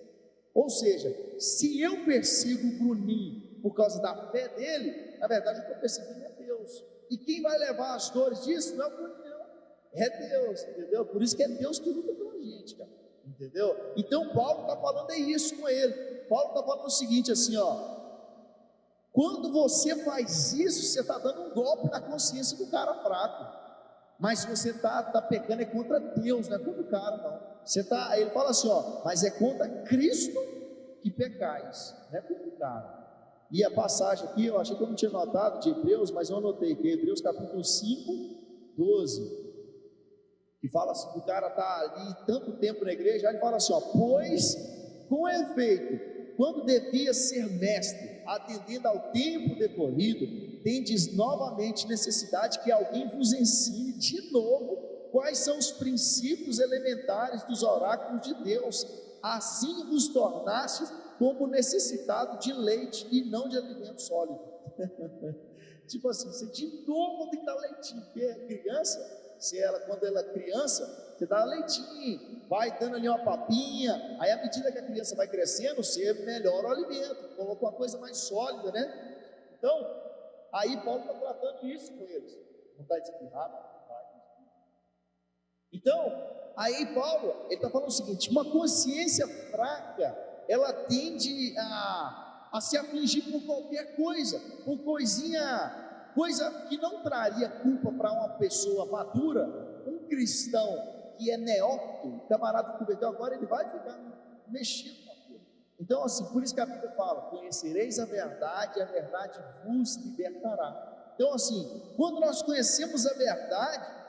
Ou seja, se eu persigo o Bruninho por causa da fé dele, na verdade eu estou perseguindo a Deus, e quem vai levar as dores disso não é o Bruninho, é Deus, entendeu? Por isso que é Deus que luta pela gente, cara, entendeu? Então Paulo está falando isso com ele. Paulo está falando o seguinte assim, ó, quando você faz isso, você está dando um golpe na consciência do cara fraco, mas você está pecando é contra Deus, não é contra o cara não, ele fala assim, ó, mas é contra Cristo que pecais, não é contra o cara. E a passagem aqui, eu achei que eu não tinha notado, de Hebreus, mas eu anotei que Hebreus capítulo 5, 12, que fala assim, o cara está ali tanto tempo na igreja, aí ele fala assim, ó, pois com efeito, quando devia ser mestre, atendendo ao tempo decorrido, tendes novamente necessidade que alguém vos ensine de novo quais são os princípios elementares dos oráculos de Deus, assim vos tornastes como necessitado de leite e não de alimento sólido. Tipo assim, você de novo tem que dar leitinho, porque a criança, quando ela é criança, você dá leitinho, vai dando ali uma papinha, aí à medida que a criança vai crescendo, você melhora o alimento, coloca uma coisa mais sólida, né? Então, aí Paulo está tratando isso com eles, não está espirrado, não vai. Então, aí Paulo, ele está falando o seguinte, uma consciência fraca, ela tende a se afligir por qualquer coisa, por coisa que não traria culpa para uma pessoa madura. Um cristão que é neófito, camarada que converteu agora, ele vai ficar mexido com aquilo. Então assim, por isso que a Bíblia fala, conhecereis a verdade vos libertará. Então assim, quando nós conhecemos a verdade,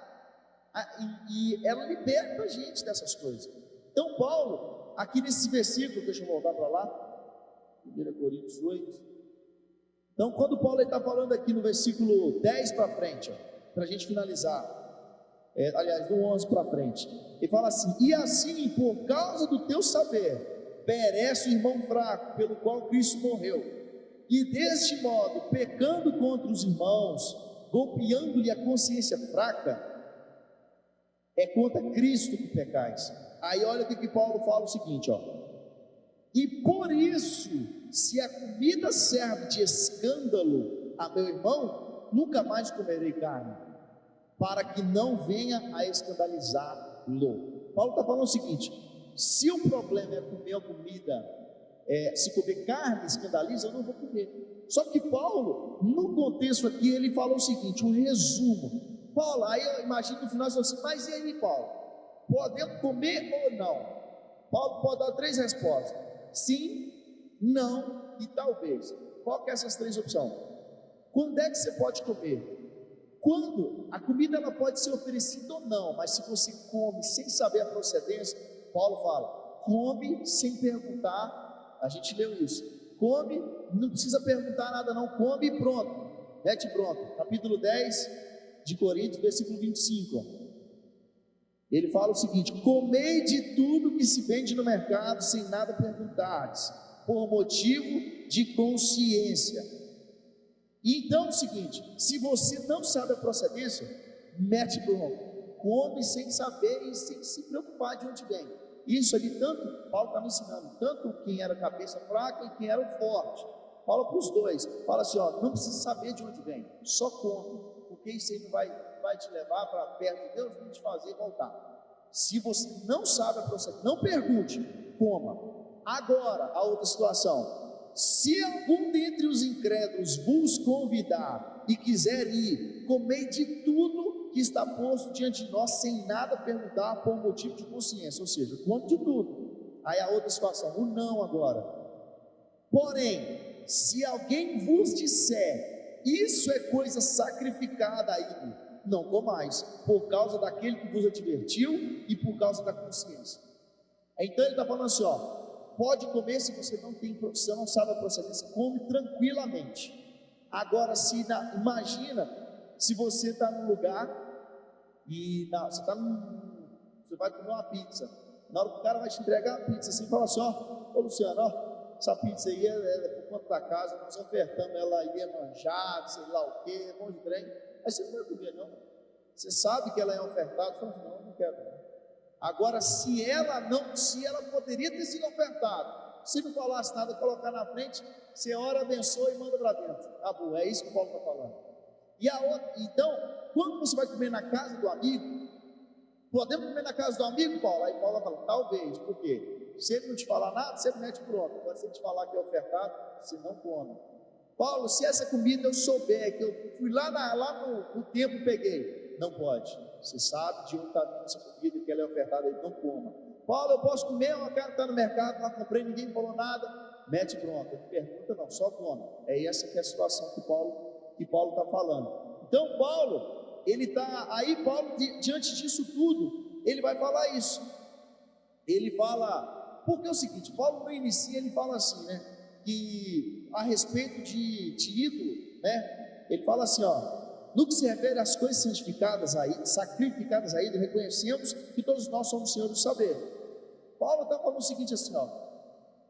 e ela liberta a gente dessas coisas. Então Paulo, aqui nesse versículo, deixa eu voltar para lá, 1 Coríntios 8, então quando Paulo está falando aqui no versículo 10 para frente, para a gente finalizar, aliás, do 11 para frente, ele fala assim, e assim, por causa do teu saber, perece o irmão fraco, pelo qual Cristo morreu, e deste modo, pecando contra os irmãos, golpeando-lhe a consciência fraca, é contra Cristo que pecais. Aí olha o que Paulo fala o seguinte, ó, e por isso se a comida serve de escândalo a meu irmão, nunca mais comerei carne, para que não venha a escandalizá-lo. Paulo está falando o seguinte: se o problema é comer a comida, se comer carne escandaliza, eu não vou comer. Só que Paulo, no contexto aqui, ele fala o seguinte, um resumo. Paulo, aí eu imagino no final, assim, mas e aí, Paulo? Podemos comer ou não? Paulo pode dar 3 respostas: sim, não e talvez. Qual que é essas 3 opções? Quando é que você pode comer? Quando a comida ela pode ser oferecida ou não, mas se você come sem saber a procedência, Paulo fala, come sem perguntar. A gente leu isso, come, não precisa perguntar nada não, come e pronto, mete pronto. Capítulo 10 de Coríntios, versículo 25, ele fala o seguinte: comei de tudo que se vende no mercado, sem nada perguntares, por motivo de consciência. Então é o seguinte, se você não sabe a procedência, mete pronto, come sem saber e sem se preocupar de onde vem. Isso ali, tanto, Paulo está me ensinando, tanto quem era cabeça fraca e quem era o forte. Fala para os dois, fala assim, ó, não precisa saber de onde vem, só come, porque isso aí não vai te levar para perto de Deus, não te fazer voltar. Se você não sabe a procedência, não pergunte, coma. Agora, a outra situação, se algum dentre os incrédulos vos convidar e quiser ir, comei de tudo que está posto diante de nós, sem nada perguntar, por motivo de consciência, ou seja, come de tudo. Aí a outra situação, o não agora. Porém, se alguém vos disser, isso é coisa sacrificada a ídolo, não comais, por causa daquele que vos advertiu e por causa da consciência. Então ele está falando assim, ó, pode comer se você não sabe a procedência, come tranquilamente. Agora, imagina se você está num lugar e você vai comer uma pizza, na hora que o cara vai te entregar a pizza, assim, fala assim, ó, ô Luciano, ó, essa pizza aí é por conta da casa, nós ofertamos ela aí, é manjada, sei lá o que, um monte de trem. Aí você não vai comer não, você sabe que ela é ofertada, você fala assim, não quero não. Agora, se ela poderia ter sido ofertada, se não falasse nada, colocar na frente, você ora, abençoa e manda para dentro, acabou, é isso que o Paulo está falando. E a outra, então, quando você vai comer na casa do amigo, podemos comer na casa do amigo, Paulo? Aí Paulo fala, talvez, por quê? Se ele não te falar nada, você mete pronto. Agora, se ele te falar que é ofertado, você não come. Paulo, se essa comida eu souber, que eu fui lá no templo e peguei, não pode. Você sabe de onde está vindo essa comida, que ela é ofertada, ele não coma. Paulo, eu posso comer, uma cara está no mercado, lá comprei, ninguém falou nada, mete pronto. Não pergunta não, só come. É essa que é a situação que Paulo está falando. Então Paulo, diante disso tudo, ele vai falar isso. Ele fala, porque é o seguinte, Paulo no início ele fala assim, né, que a respeito de ídolo, né, ele fala assim, ó, no que se refere às coisas sacrificadas a ídolo, reconhecemos que todos nós somos senhores do saber. Paulo está falando o seguinte assim, ó,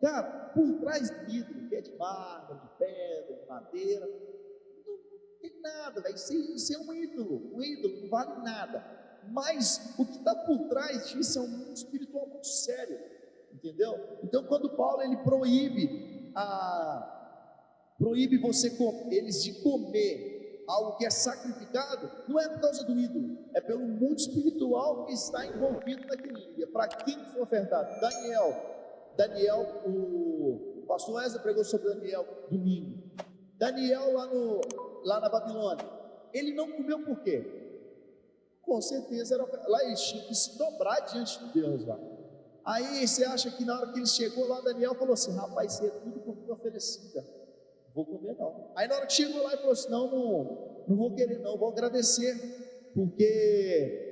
cara, por trás do ídolo, que é de mármore, de pedra, de madeira, não tem nada, véio. Isso é um ídolo não vale nada, mas o que está por trás disso é um mundo espiritual muito sério, entendeu? Então quando Paulo ele proíbe eles de comer algo que é sacrificado, não é por causa do ídolo, é pelo mundo espiritual que está envolvido naquele dia. Para quem foi ofertado? Daniel, o pastor Ezra pregou sobre Daniel domingo. Daniel lá na Babilônia, ele não comeu por quê? Com certeza lá eles tinham que se dobrar diante de Deus lá. Aí você acha que na hora que ele chegou lá, Daniel falou assim, rapaz, isso é tudo comida oferecida, não vou comer não. Aí na hora que chegou lá, ele falou assim, não vou querer não, vou agradecer, porque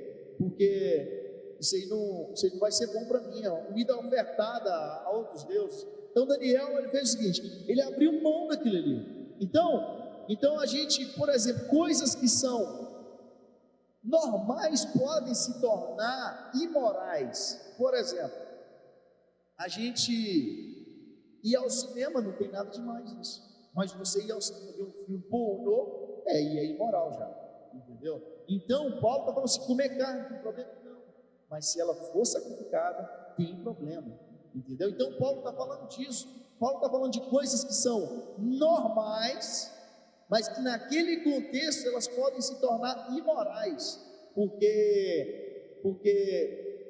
isso aí não vai ser bom para mim, ó, comida ofertada a outros deuses. Então Daniel, ele fez o seguinte, ele abriu mão daquilo ali. Então a gente, por exemplo, coisas que são normais podem se tornar imorais. Por exemplo, a gente ir ao cinema, não tem nada demais nisso, mas você ir ao cinema ver um filme pornô, e é imoral já, entendeu? Então Paulo está falando assim, comer carne não tem problema não, mas se ela for sacrificada, tem problema. entendeu? Então Paulo está falando disso. Paulo está falando de coisas que são normais, mas que naquele contexto elas podem se tornar imorais, porque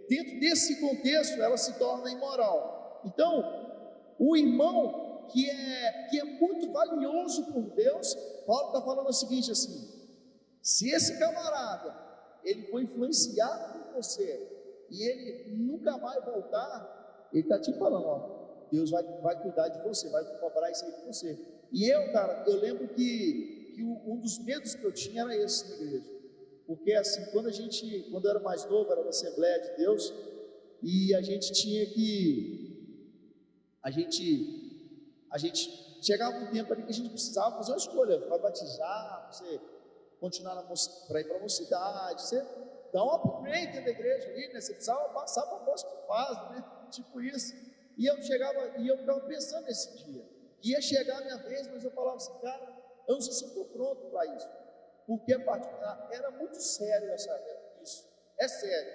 dentro desse contexto ela se torna imoral. Então, o irmão que é muito valioso por Deus, Paulo está falando o seguinte assim: se esse camarada ele for influenciado por você e ele nunca vai voltar, ele está te falando, ó, Deus vai cuidar de você, vai cobrar isso aí de você. E eu, cara, eu lembro que um dos medos que eu tinha era esse na igreja, porque assim, quando eu era mais novo, era da Assembleia de Deus, e a gente chegava um tempo ali que a gente precisava fazer uma escolha, para batizar, você continuar para ir para a mocidade, você dá um upgrade dentro da igreja ali, né? Você precisava passar para a próxima fase, né? Tipo isso. E eu ficava pensando nesse dia, que ia chegar a minha vez, mas eu falava assim, cara, eu não sei se eu estou pronto para isso, porque era muito sério isso, é sério.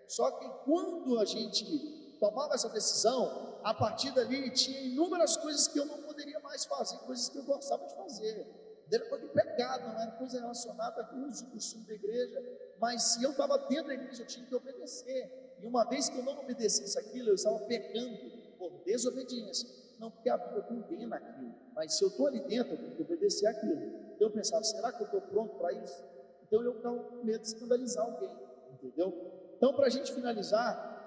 Só que quando a gente tomava essa decisão, a partir dali tinha inúmeras coisas que eu não poderia mais fazer, coisas que eu gostava de fazer. Era coisa de pecado, não era coisa relacionada a uso e costume da igreja, mas se eu estava dentro da igreja, eu tinha que obedecer. E uma vez que eu não obedecesse aquilo, eu estava pecando por desobediência. Não porque a Bíblia condena aquilo, mas se eu estou ali dentro, eu tenho que obedecer aquilo. Então eu pensava, será que eu estou pronto para isso? Então eu ficava com medo de escandalizar alguém, entendeu? Então, para a gente finalizar,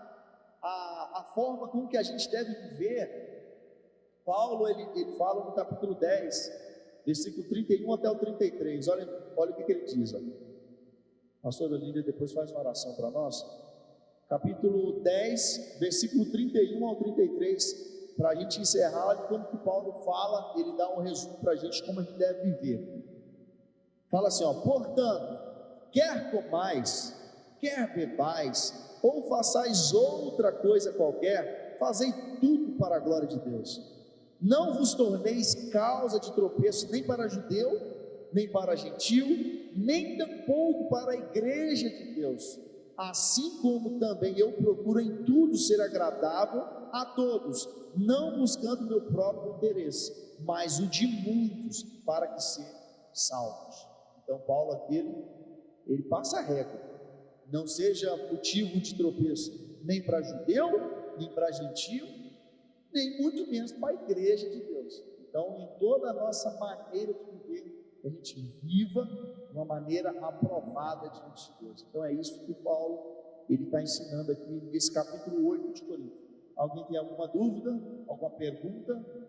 a forma com que a gente deve viver, Paulo ele fala no capítulo 10, versículo 31 até o 33, olha o que ele diz, olha. Pastor Olívia depois faz uma oração para nós, capítulo 10, versículo 31 ao 33, para a gente encerrar, olha como que Paulo fala, ele dá um resumo para a gente como a gente deve viver. Fala assim, ó: portanto, quer comais, quer bebais, ou façais outra coisa qualquer, fazei tudo para a glória de Deus. Não vos torneis causa de tropeço nem para judeu, nem para gentil, nem tampouco para a igreja de Deus, assim como também eu procuro em tudo ser agradável a todos, não buscando meu próprio interesse, mas o de muitos, para que sejam salvos. Então Paulo aqui, ele passa a regra: não seja motivo de tropeço nem para judeu, nem para gentil, nem muito menos para a igreja de Deus. Então, em toda a nossa maneira de viver, a gente viva de uma maneira aprovada diante de Deus. Então é isso que Paulo ele está ensinando aqui nesse capítulo 8 de Coríntios. Alguém tem alguma dúvida, alguma pergunta?